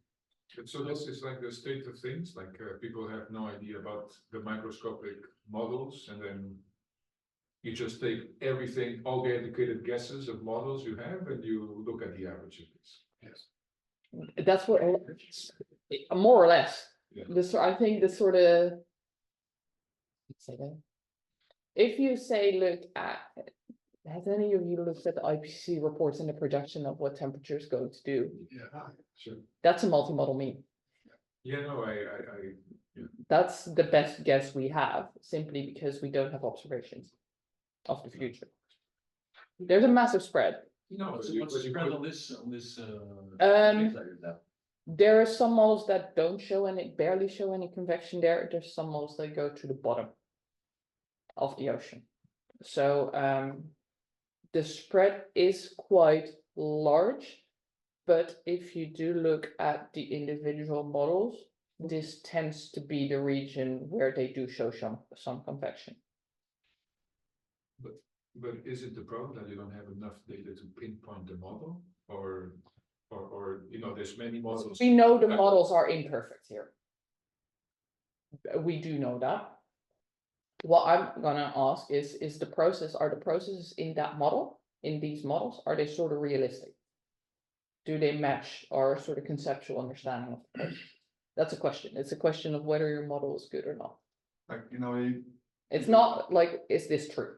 So this is like the state of things, like people have no idea about the microscopic models, and then you just take everything, all the educated guesses of models you have, and you look at the average of this. Yes. That's what, more or less. Yeah. This, I think this sort of, let's say that. If you say, look at, has any of you looked at the IPCC reports and the projection of what temperature is going to do? Yeah, sure. That's a multi-model mean. Yeah, no, That's the best guess we have, simply because we don't have observations of the future. There's a massive spread. no, What's you- what's the but you spread could- on this? Layer now? There are some models that don't show any, barely show any convection there. There's some models that go to the bottom of the ocean. So the spread is quite large, but if you do look at the individual models, this tends to be the region where they do show some convection. But is it the problem that you don't have enough data to pinpoint the model, or you know, there's many models? We know the models are imperfect here. We do know that. What I'm gonna ask is the process, are the processes in that model, in these models, are they sort of realistic? Do they match our sort of conceptual understanding of the process? That's a question. It's a question of whether your model is good or not. Like, you know, It's not like, is this true?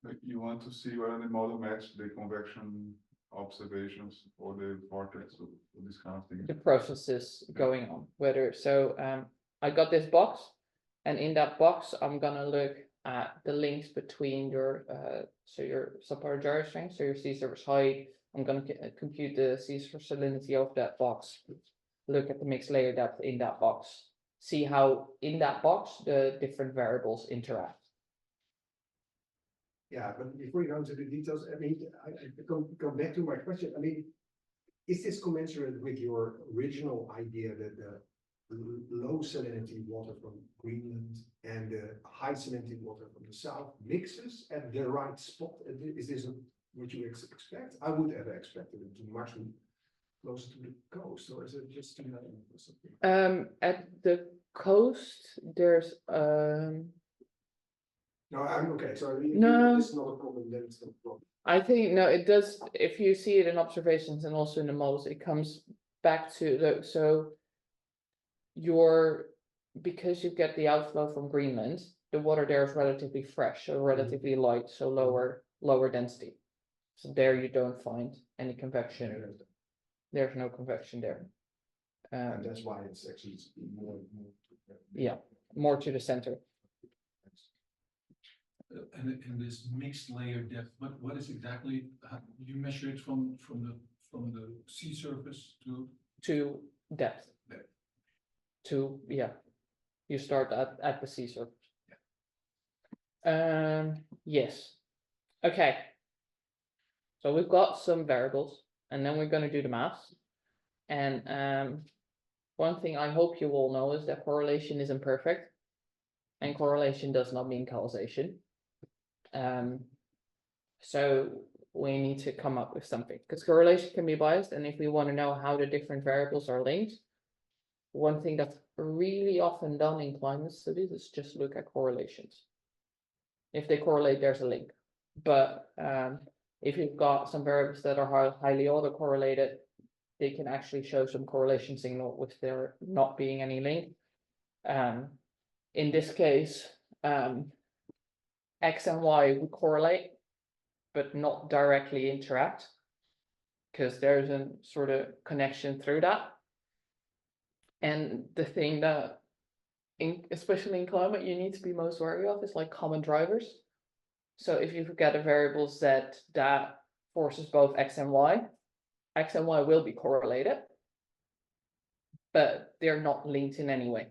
like you want to see whether the model match the convection observations or the vortex or this kind of thing. The processes going on, whether, so I got this box, and in that box, I'm gonna look at the links between your so your subpolar gyre strength, so your sea surface height. I'm gonna compute the sea surface salinity of that box, look at the mixed layer depth in that box, see how in that box the different variables interact. Yeah, but before you go into the details, I mean, I go back to my question. I mean, is this commensurate with your original idea that the low salinity water from Greenland and the high salinity water from the south mixes at the right spot? Is this what you expect? I would have expected it to much closer to the coast, or is it just something? At the coast, there's No, I'm okay. So if No. this is not a problem, then it's not a problem. I think, no, it does, if you see it in observations and also in the models, it comes back to the, so because you get the outflow from Greenland, the water there is relatively fresh, so relatively light, so lower density. So there you don't find any convection. There's no convection there. And that's why it's actually more. Yeah, more to the center. And this mixed layer depth, what is exactly, you measure it from the sea surface to? To depth. Depth. To, yeah, you start at the sea surface. Yes, okay. So we've got some variables, and then we're gonna do the maths. And one thing I hope you all know is that correlation isn't perfect, and correlation does not mean causation. So we need to come up with something, because correlation can be biased, and if we want to know how the different variables are linked, one thing that's really often done in climate studies is just look at correlations. If they correlate, there's a link. But if you've got some variables that are highly autocorrelated, they can actually show some correlation signal with there not being any link. In this case, X and Y would correlate, but not directly interact, because there's a sort of connection through that. And the thing that, especially in climate, you need to be most wary of is like common drivers. So if you forget a variable z that forces both x and y will be correlated, but they're not linked in any way.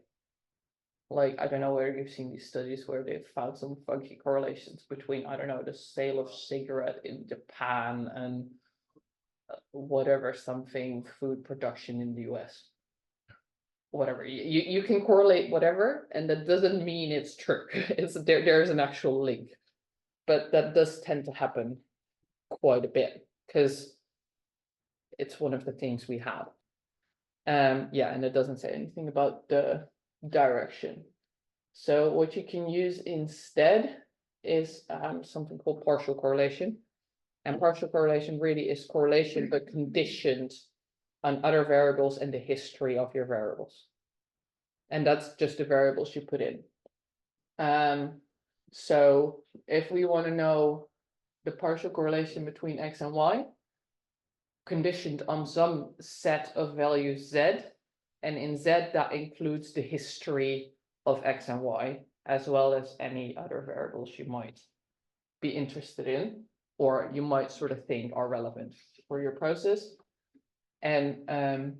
Like, I don't know whether you've seen these studies where they've found some funky correlations between, I don't know, the sale of cigarette in Japan and whatever, something, food production in the US. Whatever, you can correlate whatever, and that doesn't mean it's true. There's an actual link. But that does tend to happen quite a bit, because it's one of the things we have. Yeah, and it doesn't say anything about the direction. So what you can use instead is something called partial correlation. And partial correlation really is correlation, but conditioned on other variables and the history of your variables. And that's just the variables you put in. So if we want to know the partial correlation between x and y, conditioned on some set of values z, and in z that includes the history of x and y, as well as any other variables you might be interested in, or you might sort of think are relevant for your process. And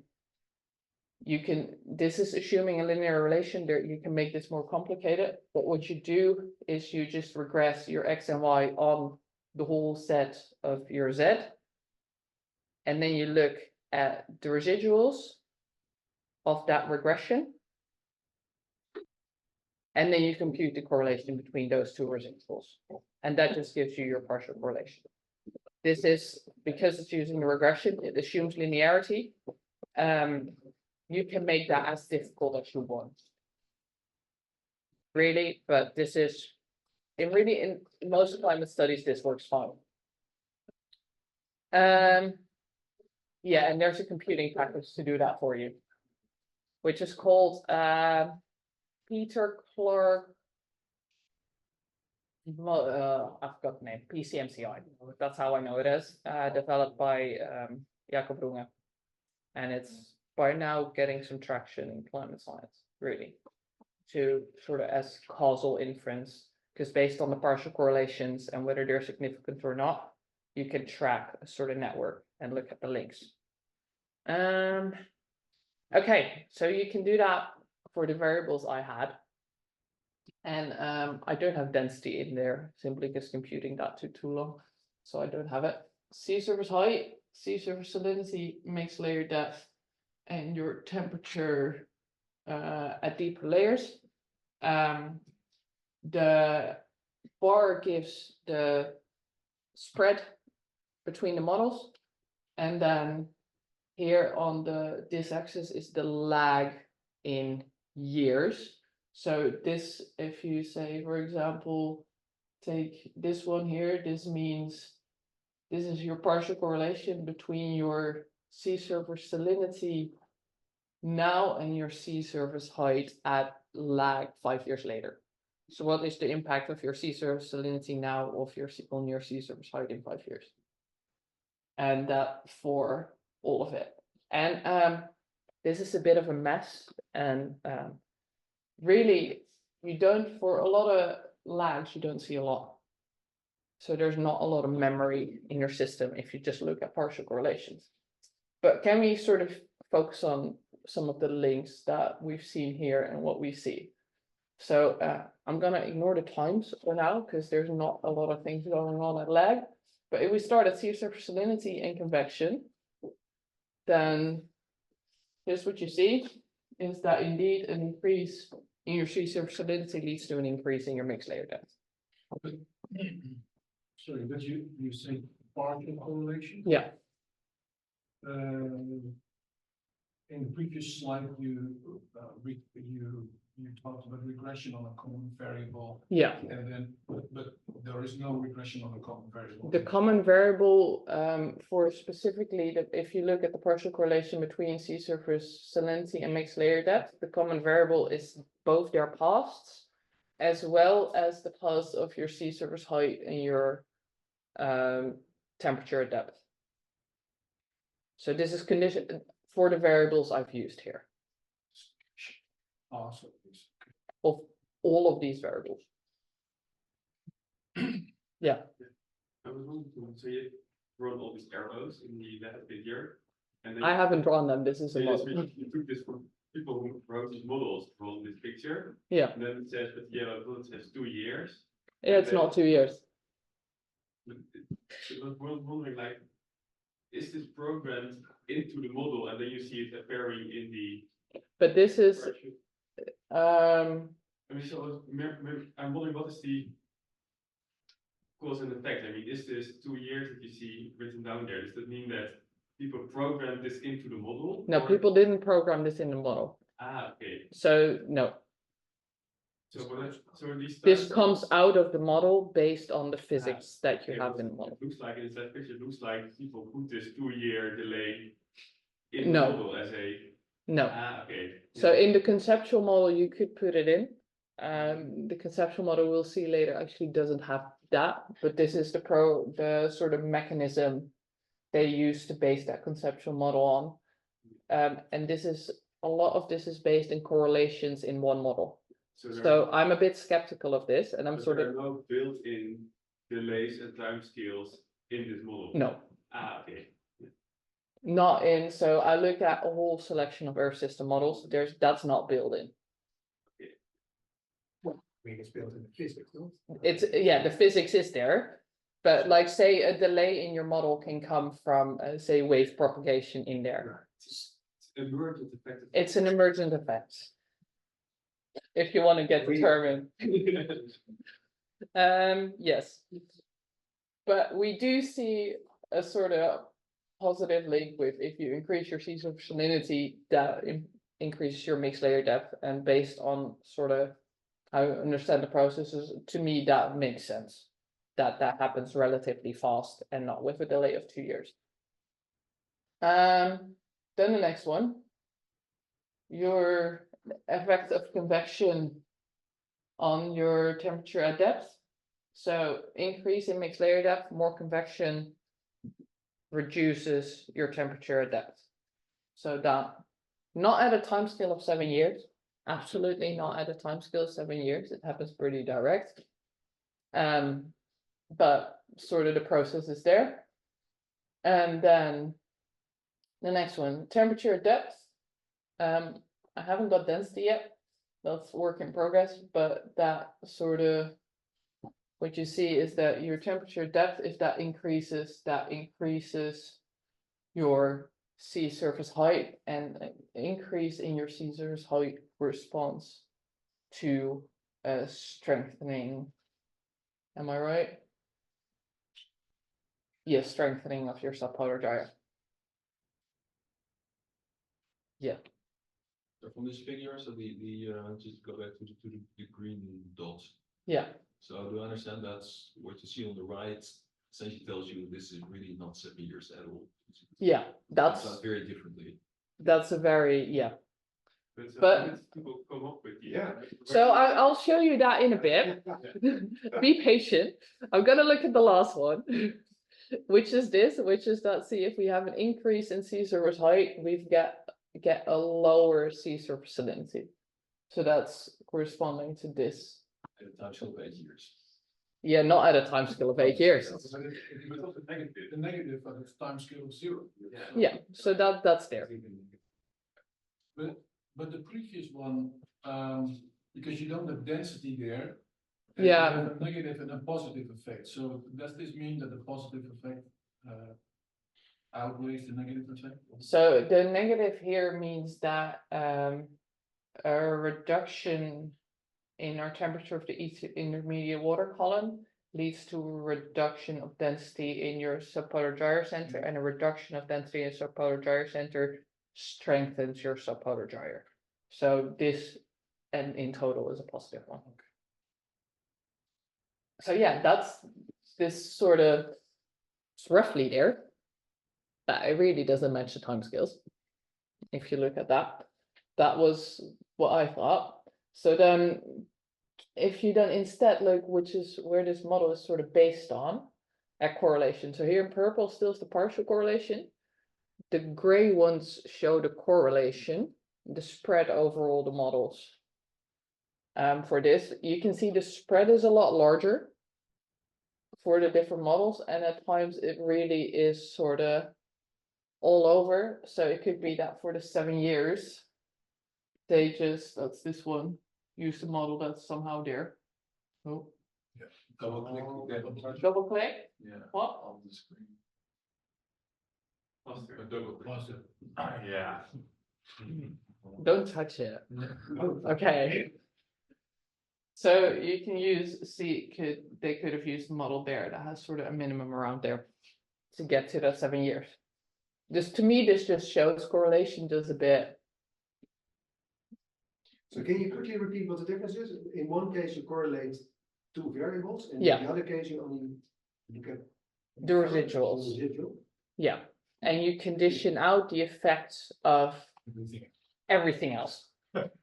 you can, this is assuming a linear relation there, you can make this more complicated, but what you do is you just regress your x and y on the whole set of your z, and then you look at the residuals of that regression, and then you compute the correlation between those two residuals, and that just gives you your partial correlation. This is, because it's using the regression, it assumes linearity. You can make that as difficult as you want, really, but this is, in most climate studies, this works fine. Yeah, and there's a computing package to do that for you, which is called Peter Clark. I forgot the name. PCMCI. That's how I know it is. Developed by Jacob Runge, and it's by now getting some traction in climate science, really, to sort of as causal inference, because based on the partial correlations and whether they're significant or not, you can track a sort of network and look at the links. Okay, so you can do that for the variables I had. And I don't have density in there, simply because computing that took too long, so I don't have it. Sea surface height, sea surface salinity, mixed layer depth, and your temperature at deeper layers. The bar gives the spread between the models, and then here on this axis is the lag in years. So this, if you say, for example, take this one here, this means this is your partial correlation between your sea surface salinity now and your sea surface height at lag 5 years later. So what is the impact of your sea surface salinity now on your sea surface height in 5 years? And that for all of it. And this is a bit of a mess, and really, you don't, for a lot of lags, you don't see a lot. So there's not a lot of memory in your system if you just look at partial correlations. But can we sort of focus on some of the links that we've seen here and what we see? So I'm gonna ignore the times for now, because there's not a lot of things going on at lag. But if we start at sea surface salinity and convection, then here's what you see, is that indeed an increase in your sea surface salinity leads to an increase in your mixed layer depth. Sorry, but you say partial correlation? Yeah. In the previous slide, you talked about regression on a common variable. Yeah. And then, but there is no regression on a common variable. The common variable for specifically that, if you look at the partial correlation between sea surface salinity and mixed layer depth, the common variable is both their pasts as well as the past of your sea surface height and your temperature at depth. So this is conditioned for the variables I've used here. Also, it's- of all of these variables. Yeah, I was wondering, so you run all these arrows in the left figure, and then I haven't drawn them, this is so a you, model. you took this from people who wrote these models from this picture, Yeah, and then it says that the yellow bullet says 2 years. yeah, it's not 2 years. I was wondering, like, is this programmed into the model, and then you see it appearing in the. But this is, I mean, so I'm wondering, what is the cause and effect? I mean, is this 2 years that you see written down there? Does that mean that people programmed this into the model? no, or- people didn't program this in the model, Ah, okay. so no. So these. This times- comes out of the model based on the physics that you Okay, have but in the model. It looks like in that picture, it looks like people put this 2-year delay in the No. model as a. No, Okay. so Yeah. in the conceptual model, you could put it in. The conceptual model we'll see later actually doesn't have that, but this is the sort of mechanism they use to base that conceptual model on. And this is, a lot of this is based in correlations in one model. there So are- I'm a bit skeptical of this, and I'm but sort there of, are no built-in delays and timescales in this model. no, Ah, okay. not in, so I look at a whole selection of Earth system models, that's not built in. I mean, it's built in the physics, no? It's, yeah, the physics is there, but like, say, a delay in your model can come from, say, wave propagation in there. It's emergent effect. It's an emergent effect. If you want to get the term in. Yes. But we do see a sort of positive link with, if you increase your C-surface salinity, that increases your mixed layer depth, and based on sort of how I understand the processes, to me, that makes sense. That happens relatively fast and not with a delay of 2 years. Then the next one, your effect of convection on your temperature at depth. So increase in mixed layer depth, more convection reduces your temperature at depth. So that, not at a time scale of 7 years, absolutely not at a time scale of 7 years, it happens pretty direct. But sort of the process is there. And then the next one, temperature at depth. I haven't got density yet, that's work in progress, but that sort of, what you see is that your temperature depth, if that increases your sea surface height, and an increase in your sea surface height responds to a strengthening. Am I right? Yes, strengthening of your subpolar gyre. Yeah. So from this figure, so just go back to the green dots. Yeah, So do I understand that's what you see on the right essentially tells you this is really not 7 years at all? yeah, It's that's done very differently. a very, yeah. But how did people come up with the. Yeah. So I'll show you that in a bit. Be patient. I'm gonna look at the last one, which is that, see, if we have an increase in sea surface height, we get a lower sea surface salinity. So that's corresponding to this. At a time scale of 8 years. Yeah, not at a time scale of 8 years. But it's also negative. The negative of its time scale of 0. Yeah, so that's there. But the previous one, because you don't have density there. you Yeah. have a negative and a positive effect. So does this mean that the positive effect outweighs the negative effect? So the negative here means that a reduction in our temperature of the intermediate water column leads to a reduction of density in your subpolar gyre center, and a reduction of density in subpolar gyre center strengthens your subpolar gyre. So this, and in total, is a positive one. So yeah, that's this sort of, it's roughly there, but it really doesn't match the timescales. If you look at that, that was what I thought. So then, if you then instead look, which is where this model is sort of based on, at correlation. So here in purple still is the partial correlation. The gray ones show the correlation the spread over all the models. For this, you can see the spread is a lot larger for the different models, and at times it really is sort of all over. So it could be that for the 7 years, they just, that's this one, use the model that's somehow there. Oh, Double click to get on double click, Yeah. what? On the screen. Cluster. A double click. plus it. Yeah. Don't touch it. Okay. So you can use, see, they could have used a model there that has sort of a minimum around there to get to that 7 years. This, to me, this just shows correlation does a bit. So can you quickly repeat what the difference is? In one case, you correlate two variables, and Yeah. in the other case, you only look at The residuals. the residual. Yeah, and you condition out the effects of everything else.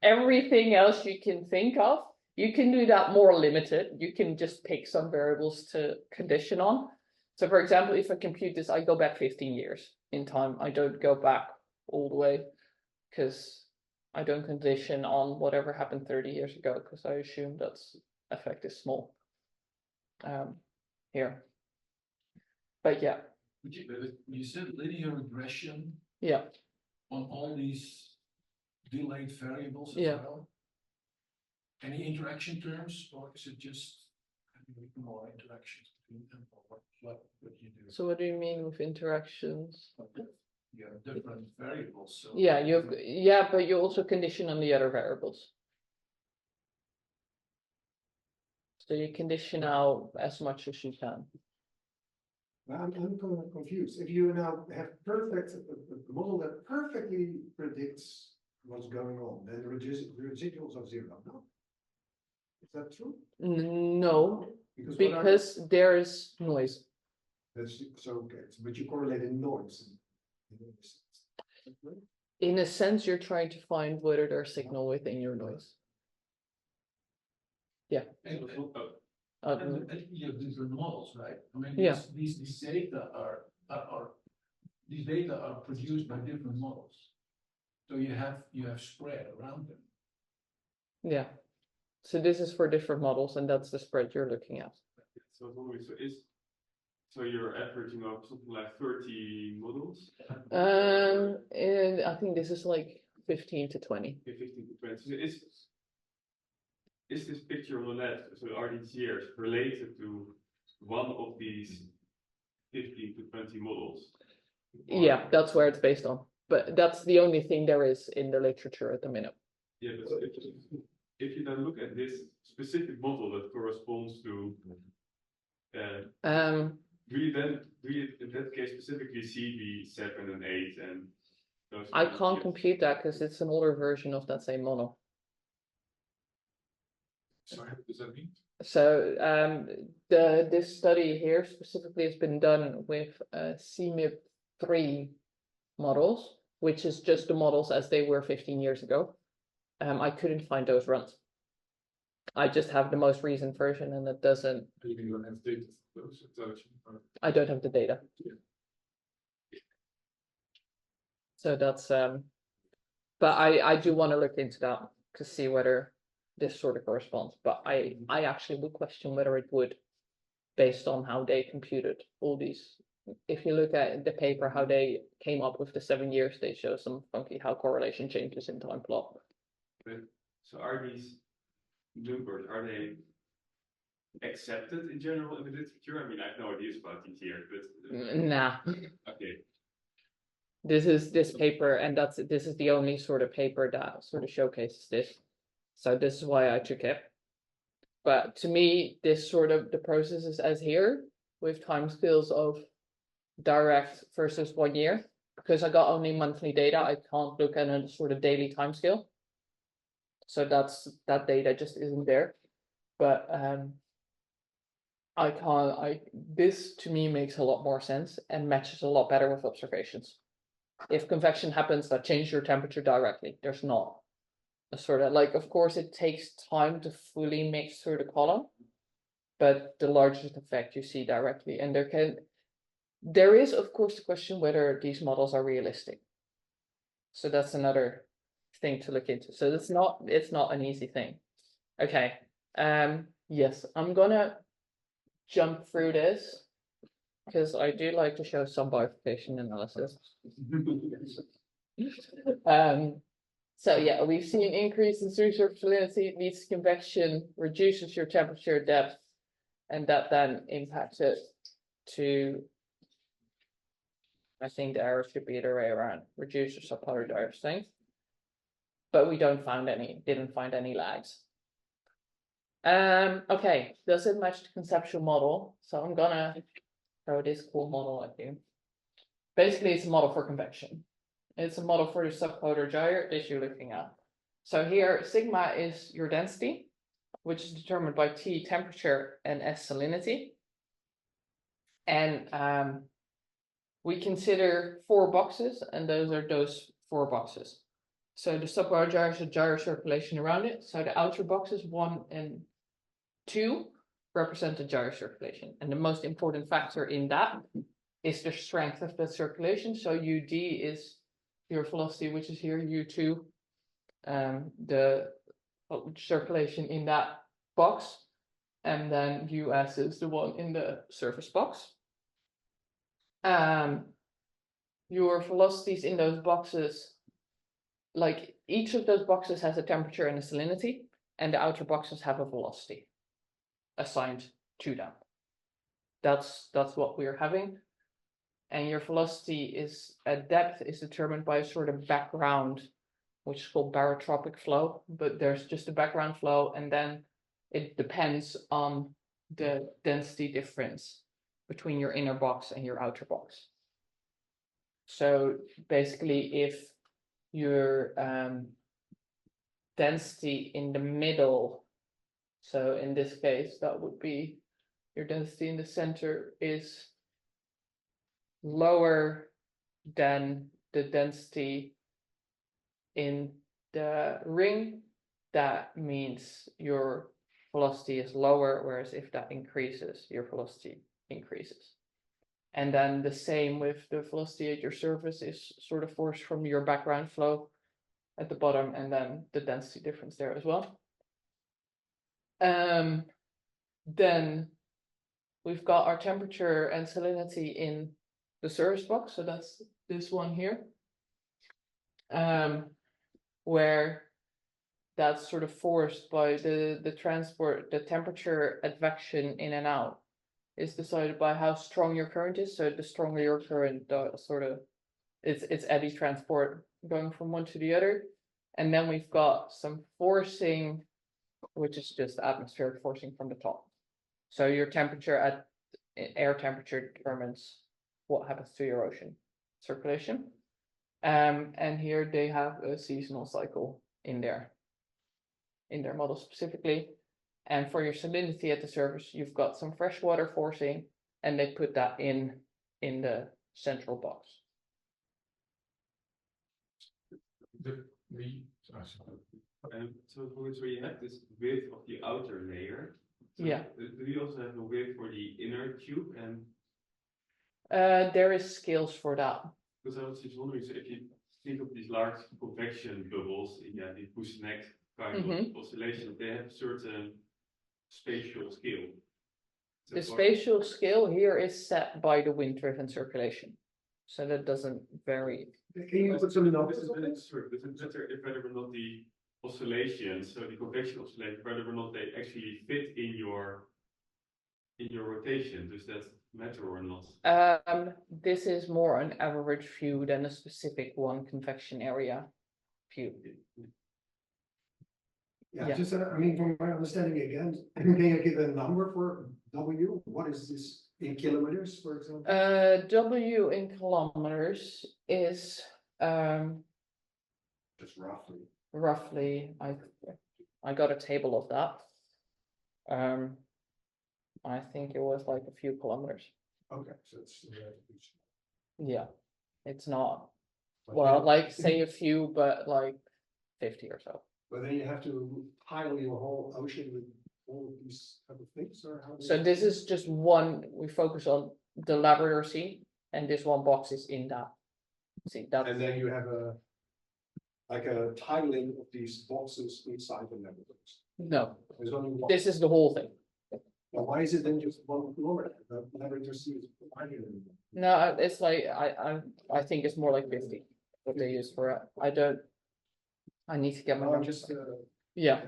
Everything else you can think of, you can do that more limited. You can just pick some variables to condition on. So for example, if I compute this, I go back 15 years in time. I don't go back all the way because I don't condition on whatever happened 30 years ago because I assume that's effect is small. Here. But yeah, But you said linear regression yeah. on all these delayed variables as Yeah. well? Any interaction terms, or is it just more interactions between them, or what you do? So what do you mean with interactions? You have different variables, so. Yeah, yeah, but you also condition on the other variables. So you condition out as much as you can. I'm confused. If you now have a model that perfectly predicts what's going on, then the residuals are zero, no? Is that true? No, what are- because there is noise. That's so okay, but you correlated noise. In a sense, you're trying to find whether there's signal within your noise. Yeah. And you have different models, right? I mean, Yeah. these data are produced by different models. So you have spread around them. Yeah. So this is for different models, and that's the spread you're looking at. So you're averaging of something like 30 models? And I think this is like 15 to 20. 15 to 20. So is this picture on the left, so are these years related to one of these 15 to 20 models? Yeah, that's where it's based on. But that's the only thing there is in the literature at the minute. Yeah, but if you then look at this specific model that corresponds to, do you in that case specifically see the 7 and 8 and those? I can't compute that because it's an older version of that same model. Sorry, what does that mean? So this study here specifically has been done with CMIP3 models, which is just the models as they were 15 years ago. I couldn't find those runs. I just have the most recent version, and it doesn't. You don't have data for those, I don't have the data. So that's but I do want to look into that to see whether this sort of corresponds. But I actually would question whether it would, based on how they computed all these. If you look at the paper, how they came up with the 7 years, they show some funky how correlation changes in time plot. So are these numbers, are they accepted in general in the literature? I mean, I have no ideas about these here, but Nah. Okay. This is this paper, and this is the only sort of paper that sort of showcases this. So this is why I took it. But to me, this sort of the process is as here with timescales of direct versus 1 year, because I got only monthly data. I can't look at a sort of daily timescale. So that data just isn't there. But this to me makes a lot more sense and matches a lot better with observations. If convection happens, that changes your temperature directly. There's not a sort of like, of course, it takes time to fully mix through the column, but the largest effect you see directly. And there is, of course, the question whether these models are realistic. So that's another thing to look into. So it's not an easy thing. Okay. Yes, I'm gonna jump through this because I do like to show some bifurcation analysis. So yeah, we've seen increase in surface salinity leads to convection, reduces your temperature depth, and that then impacts it to, I think the error should be the way around, reduce your subpolar gyre strength. But we didn't find any lags. Okay, does it match the conceptual model? So I'm gonna throw this cool model at you. Basically, it's a model for convection. It's a model for your subpolar gyre that you're looking at. So here, sigma is your density, which is determined by T temperature and S salinity. And we consider 4 boxes, and those are those 4 boxes. So the subpolar gyre is a gyre circulation around it. So the outer boxes 1 and 2 represent the gyre circulation. And the most important factor in that is the strength of the circulation. So UD is your velocity, which is here, U2, the circulation in that box, and then US is the one in the surface box. Your velocities in those boxes, like each of those boxes has a temperature and a salinity, and the outer boxes have a velocity assigned to them. That's what we're having. And your velocity is at depth is determined by a sort of background, which is called barotropic flow, but there's just a background flow, and then it depends on the density difference between your inner box and your outer box. So basically, if your density in the middle, so in this case, that would be your density in the center is lower than the density in the ring, that means your velocity is lower, whereas if that increases, your velocity increases. And then the same with the velocity at your surface is sort of forced from your background flow at the bottom, and then the density difference there as well. Then we've got our temperature and salinity in the surface box, so that's this one here, where that's sort of forced by the transport. The temperature advection in and out is decided by how strong your current is. So the stronger your current, it's eddy transport going from one to the other. And then we've got some forcing, which is just atmospheric forcing from the top. So your temperature at air temperature determines what happens to your ocean circulation. And here they have a seasonal cycle in their model specifically. And for your salinity at the surface, you've got some freshwater forcing, and they put that in the central box. So you have this width of the outer layer. So Yeah. Do you also have a width for the inner tube? And there is scales for that. because I was just wondering, so if you think of these large convection bubbles in the Busenek kind of oscillation, they have a certain spatial scale. The spatial scale here is set by the wind-driven circulation, so that doesn't vary. Can you put some numbers? Does it matter if whether or not the oscillations, so the convection oscillation, whether or not they actually fit in your rotation? Does that matter or not? This is more an average view than a specific one convection area view. Yeah, Yeah. just, I mean, from my understanding again, can you give a number for W? What is this in kilometers, for example? W in kilometers is Just roughly. roughly, I got a table of that. I think it was like a few kilometers. Okay, so it's. Yeah, it's not, But well, then- like say a few, but like 50 or so. But then you have to tile your whole ocean with all of these type of things, or how? So this is just one, we focus on the Labrador Sea, and this one box is in that. See that? And then you have a like a tiling of these boxes inside the laboratories? No, There's only one. this is the whole thing. Now, why is it then just 1 kilometer? The laboratory C is provided. No, it's like, I think it's more like 50 what they use for it. I need to get my I'm numbers. just, Yeah,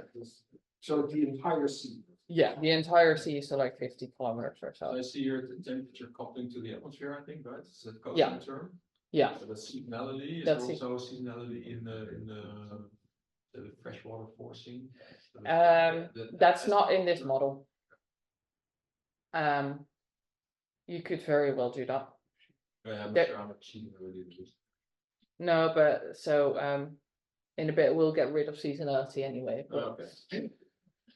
so the entire C. yeah, the entire sea is like 50 kilometers or So so. I see here the temperature coupling to the atmosphere, I think, right? Is that Yeah. code term? Yeah, So that's seasonality, is That's there it. also seasonality in the freshwater forcing? that's not in this model. You could very well do that. I'm there- not sure how much seasonality it is. No, but so, in a bit, we'll get rid of seasonality anyway, but, Okay.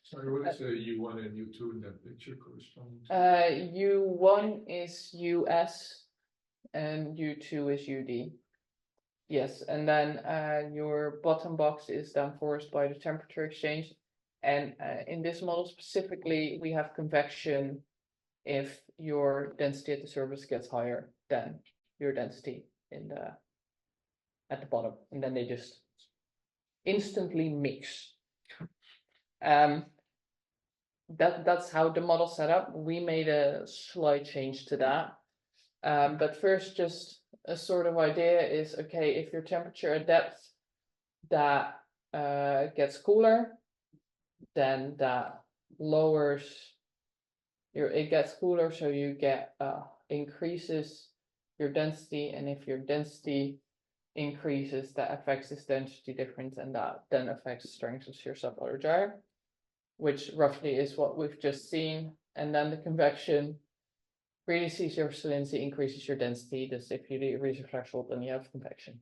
Sorry, what is U1 and U2 in that picture corresponding to? U1 is US and U2 is UD. Yes, and then your bottom box is then forced by the temperature exchange. And in this model specifically, we have convection if your density at the surface gets higher than your density at the bottom, and then they just instantly mix. That's how the model set up. We made a slight change to that. But first, just a sort of idea is, okay, if your temperature at depth that gets cooler, then that lowers it gets cooler, so you get increases your density, and if your density increases, that affects this density difference, and that then affects the strength of your subpolar gyre, which roughly is what we've just seen. And then the convection reduces your salinity, increases your density. Thus, if you reach a threshold, then you have convection.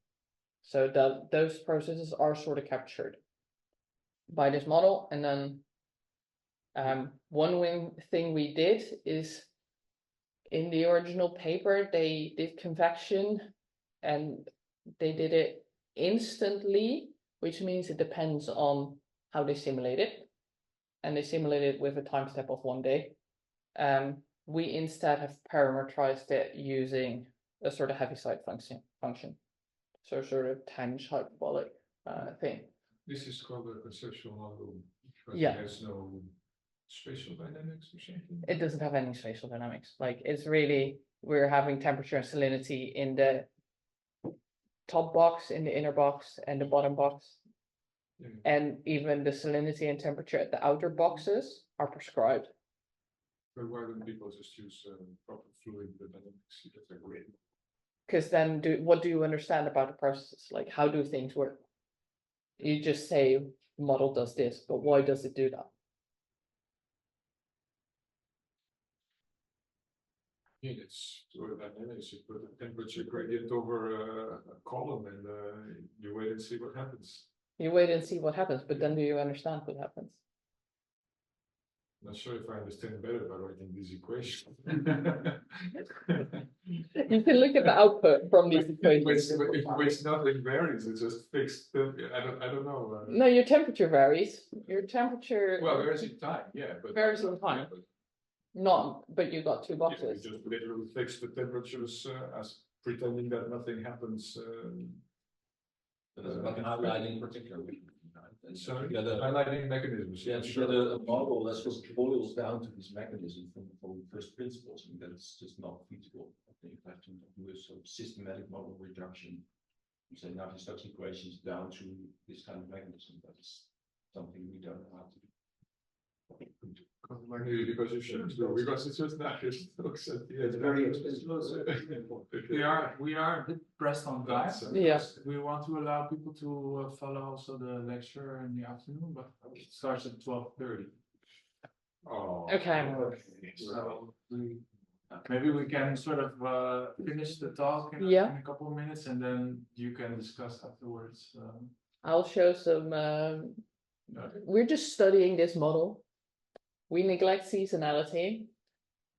So those processes are sort of captured by this model. And then one thing we did is, in the original paper, they did convection and they did it instantly, which means it depends on how they simulate it. And they simulate it with a time step of 1 day. We instead have parameterized it using a sort of heaviside function. So sort of tangent hyperbolic thing. This is called a conceptual model. Because Yeah. it has no spatial dynamics or something. It doesn't have any spatial dynamics. Like, it's really, we're having temperature and salinity in the top box, in the inner box, and the bottom box. Yeah. And even the salinity and temperature at the outer boxes are prescribed. But why don't people just use proper fluid dynamics? That's a great. Because then what do you understand about the processes? Like, how do things work? You just say the model does this, but why does it do that? Yeah, it's fluid dynamics. You put a temperature gradient over a column and you wait and see what happens. You wait and see what happens, but then do you understand what happens? Not sure if I understand better by writing this equation. You can look at the output from these equations. Which nothing varies, it's just fixed. I don't know. No, your temperature varies. Your temperature Well, varies in time, yeah, but. Varies in time. Yeah, but you got two but, yeah, boxes. we just literally fix the temperatures as pretending that nothing happens. But there's like an highlighting in particular. And so Sorry, you get a, highlighting mechanisms. yeah, you get a model that just boils down to this mechanism from first principles, and that's just not feasible. I think you have to do a sort of systematic model reduction. You say now these such equations down to this kind of mechanism. That is something we don't know how to do. Maybe because you should do, because it's just not just looks at the. It's very expensive. We are a bit pressed on time. Yeah. We want to allow people to follow also the lecture in the afternoon, but it starts at 12:30. Oh. Okay. So maybe we can sort of finish the talk in Yeah. a couple of minutes, and then you can discuss afterwards. I'll show some. We're just studying this model. We neglect seasonality,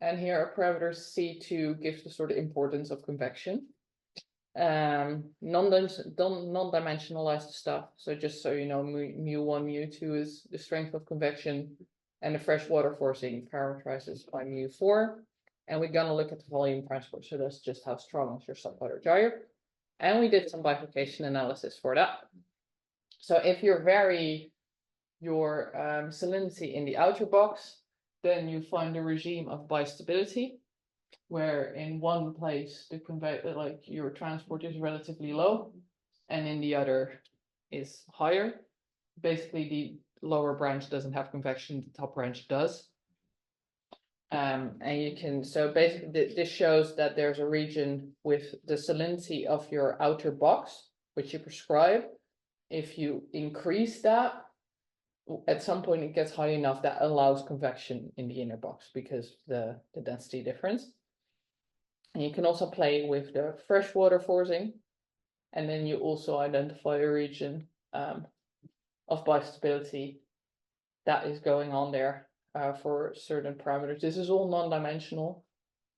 and here are parameters C2 gives the sort of importance of convection. Non-dimensionalize the stuff. So just so you know, mu1, mu2 is the strength of convection, and the freshwater forcing parameterizes by mu4. And we're gonna look at the volume transport. So that's just how strong is your subpolar gyre. And we did some bifurcation analysis for that. So if you vary your salinity in the outer box, then you find a regime of bistability, where in one place your transport is relatively low, and in the other is higher. Basically, the lower branch doesn't have convection, the top branch does. And you can, so basically this shows that there's a region with the salinity of your outer box, which you prescribe. If you increase that, at some point it gets high enough that allows convection in the inner box because the density difference. And you can also play with the freshwater forcing, and then you also identify a region of bistability that is going on there for certain parameters. This is all non-dimensional.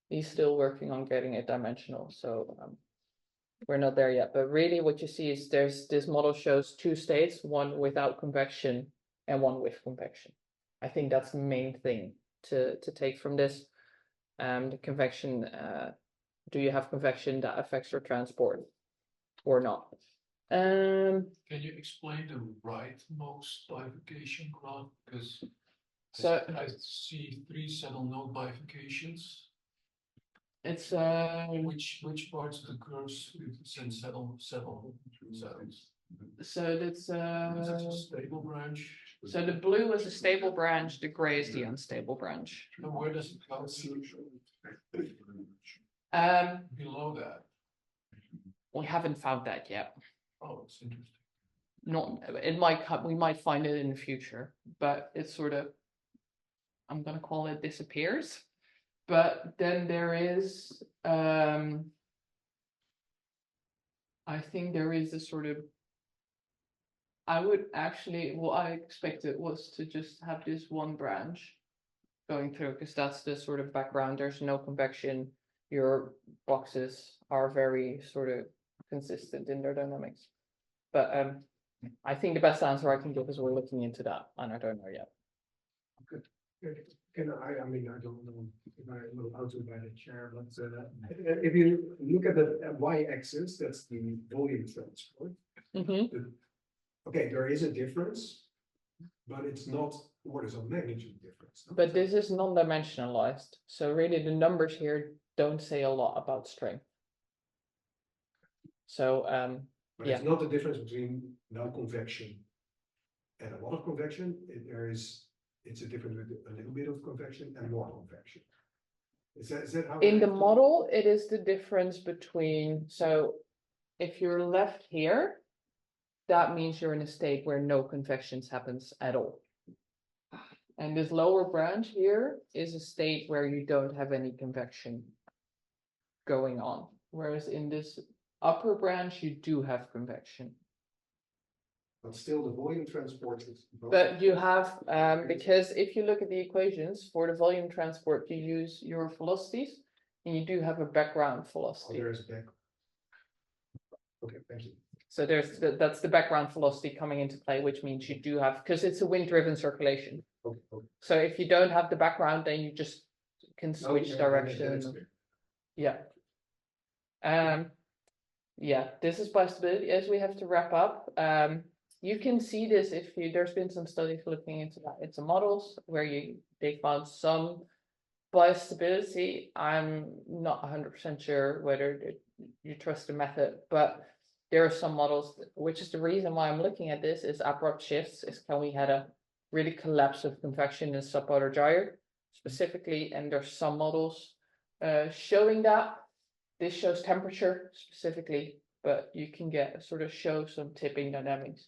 He's still working on getting it dimensional, so we're not there yet. But really what you see is this model shows two states, one without convection and one with convection. I think that's the main thing to take from this. The convection, do you have convection that affects your transport or not? Can you explain the rightmost bifurcation graph? Because I see 3 saddle node bifurcations. It's Which parts of the curves represent saddle saddles? so that's Is it a stable branch? so the blue is a stable branch, the gray is the unstable branch. And where does it go? Below that. We haven't found that yet. Oh, it's interesting. Not, it might come, we might find it in the future, but it's sort of, I'm gonna call it disappears. But then there is, I think there is a sort of, I would actually, what I expected was to just have this one branch going through, because that's the sort of background. There's no convection. Your boxes are very sort of consistent in their dynamics. But I think the best answer I can give is we're looking into that, and I don't know yet. I mean, I don't know if I know how to by the chair, but if you look at the y-axis, that's the volume transport. Okay, there is a difference, but it's not orders of magnitude difference. But this is non-dimensionalized, so really the numbers here don't say a lot about strength. So but it's not the difference between no convection and a lot of convection. It's a difference with a little bit of convection and more convection. Is that how? In the model, it is the difference between, so if you're left here, that means you're in a state where no convections happens at all. And this lower branch here is a state where you don't have any convection going on. Whereas in this upper branch, you do have convection. But still the volume transport is. But you have, because if you look at the equations for the volume transport, you use your velocities, and you do have a background velocity. There is back. Okay, thank you. So that's the background velocity coming into play, which means you do have, because it's a wind-driven circulation. Okay. So if you don't have the background, then you just can switch direction. Yeah. Yeah, this is bistability. As we have to wrap up, you can see this if you, there's been some studies looking into that. It's models where they found some bistability. I'm not 100% sure whether you trust the method, but there are some models, which is the reason why I'm looking at this, is abrupt shifts, is can we had a really collapse of convection in subpolar gyre specifically, and there's some models showing that. This shows temperature specifically, but you can get sort of show some tipping dynamics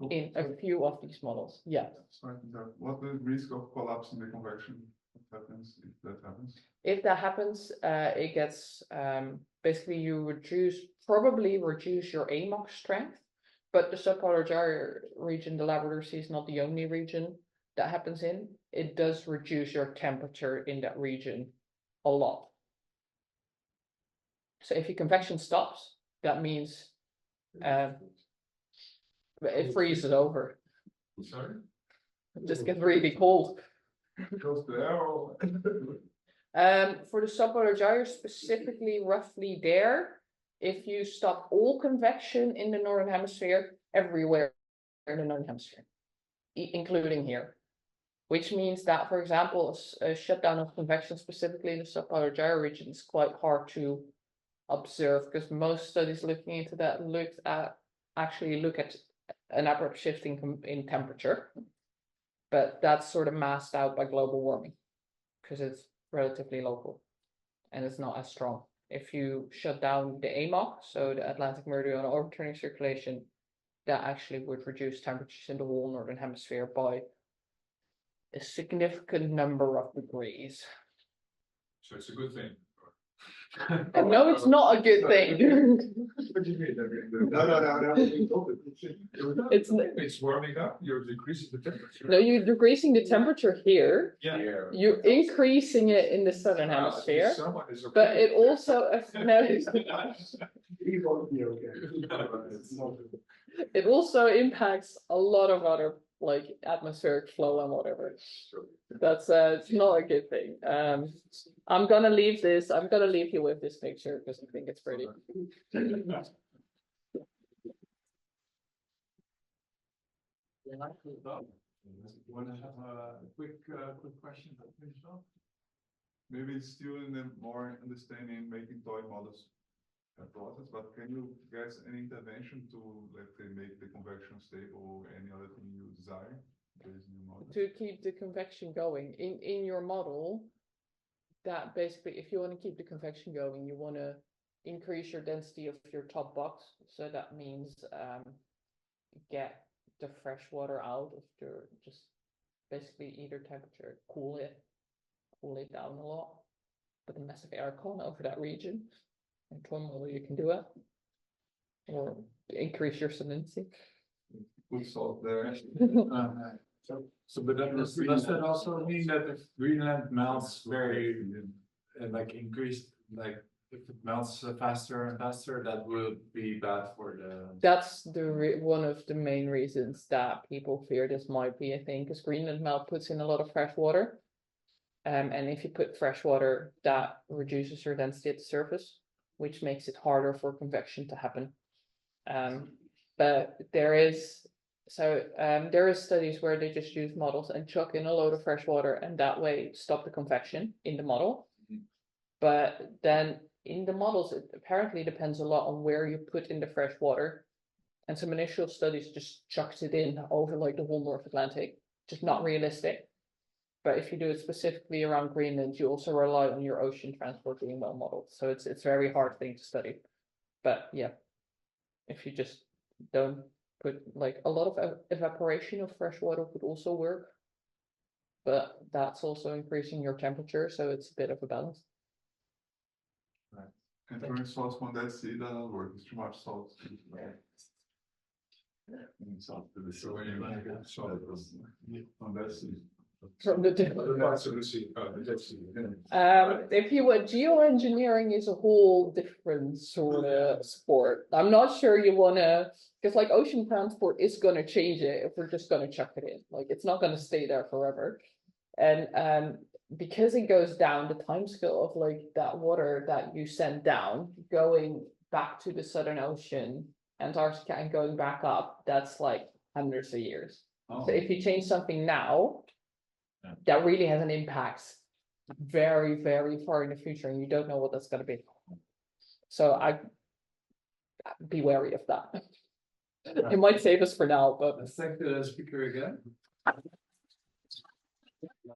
in a few of these models. Yeah. Sorry, what the risk of collapse in the convection happens if that happens? If that happens, it gets basically you probably reduce your AMOC strength, but the subpolar gyre region, the Labrador Sea, is not the only region that happens in. It does reduce your temperature in that region a lot. So if your convection stops, that means it freezes over. Sorry? It just gets really cold. Goes there or? For the subpolar gyre specifically, roughly there, if you stop all convection in the northern hemisphere, everywhere in the northern hemisphere, including here. Which means that, for example, a shutdown of convection, specifically in the subpolar gyre region, is quite hard to observe because most studies looking into that look at an abrupt shift in temperature, but that's sort of masked out by global warming because it's relatively local and it's not as strong. If you shut down the AMOC, so the Atlantic Meridional Overturning Circulation, that actually would reduce temperatures in the whole northern hemisphere by a significant number of degrees. So it's a good thing. No, it's not a good thing. What do you mean? No. It's warming up, you're decreasing the temperature. No, you're decreasing the temperature here. Yeah. You're increasing it in the southern hemisphere, Someone is okay. but it also He won't be okay. it also impacts a lot of other like atmospheric flow and whatever. That's it's not a good thing. I'm gonna leave you with this picture because I think it's pretty. Want to have a quick question to finish off? Maybe it's still in the more understanding making toy models process, but can you guys any intervention to, let's say, make the convection stable or any other thing you desire? To keep the convection going in your model, that basically, if you want to keep the convection going, you want to increase your density of your top box. So that means get the fresh water out of the, just basically either temperature, cool it down a lot, put a massive aircon over that region. And toy model, you can do it, or increase your salinity. Good salt there. But does that also mean that if Greenland melts very, like increased, like if it melts faster and faster, that would be bad for the. That's one of the main reasons that people fear this might be a thing, because Greenland melt puts in a lot of fresh water. And if you put fresh water, that reduces your density at the surface, which makes it harder for convection to happen. But there is studies where they just use models and chuck in a load of fresh water and that way stop the convection in the model. But then in the models, it apparently depends a lot on where you put in the fresh water. And some initial studies just chucked it in over like the whole North Atlantic, just not realistic. But if you do it specifically around Greenland, you also rely on your ocean transport being well modeled. So it's a very hard thing to study. But yeah, if you just don't put like a lot of evaporation of fresh water would also work. But that's also increasing your temperature, so it's a bit of a balance. Right. And throwing salt from that sea doesn't work. It's too much salt. Salt to the sea. So when you make it solid. On that sea. From the Parts of the sea, let's see. if you would, geoengineering is a whole different sort of sport. I'm not sure you want to, because like ocean transport is going to change it if we're just going to chuck it in. Like it's not going to stay there forever. And because it goes down, the time scale of like that water that you send down, going back to the Southern Ocean, Antarctica, and going back up, that's like hundreds of years. Oh. So if you change something now, that really has an impact very, very far in the future, and you don't know what that's going to be. So I'd be wary of that. It might save us for now, but Let's thank the speaker again.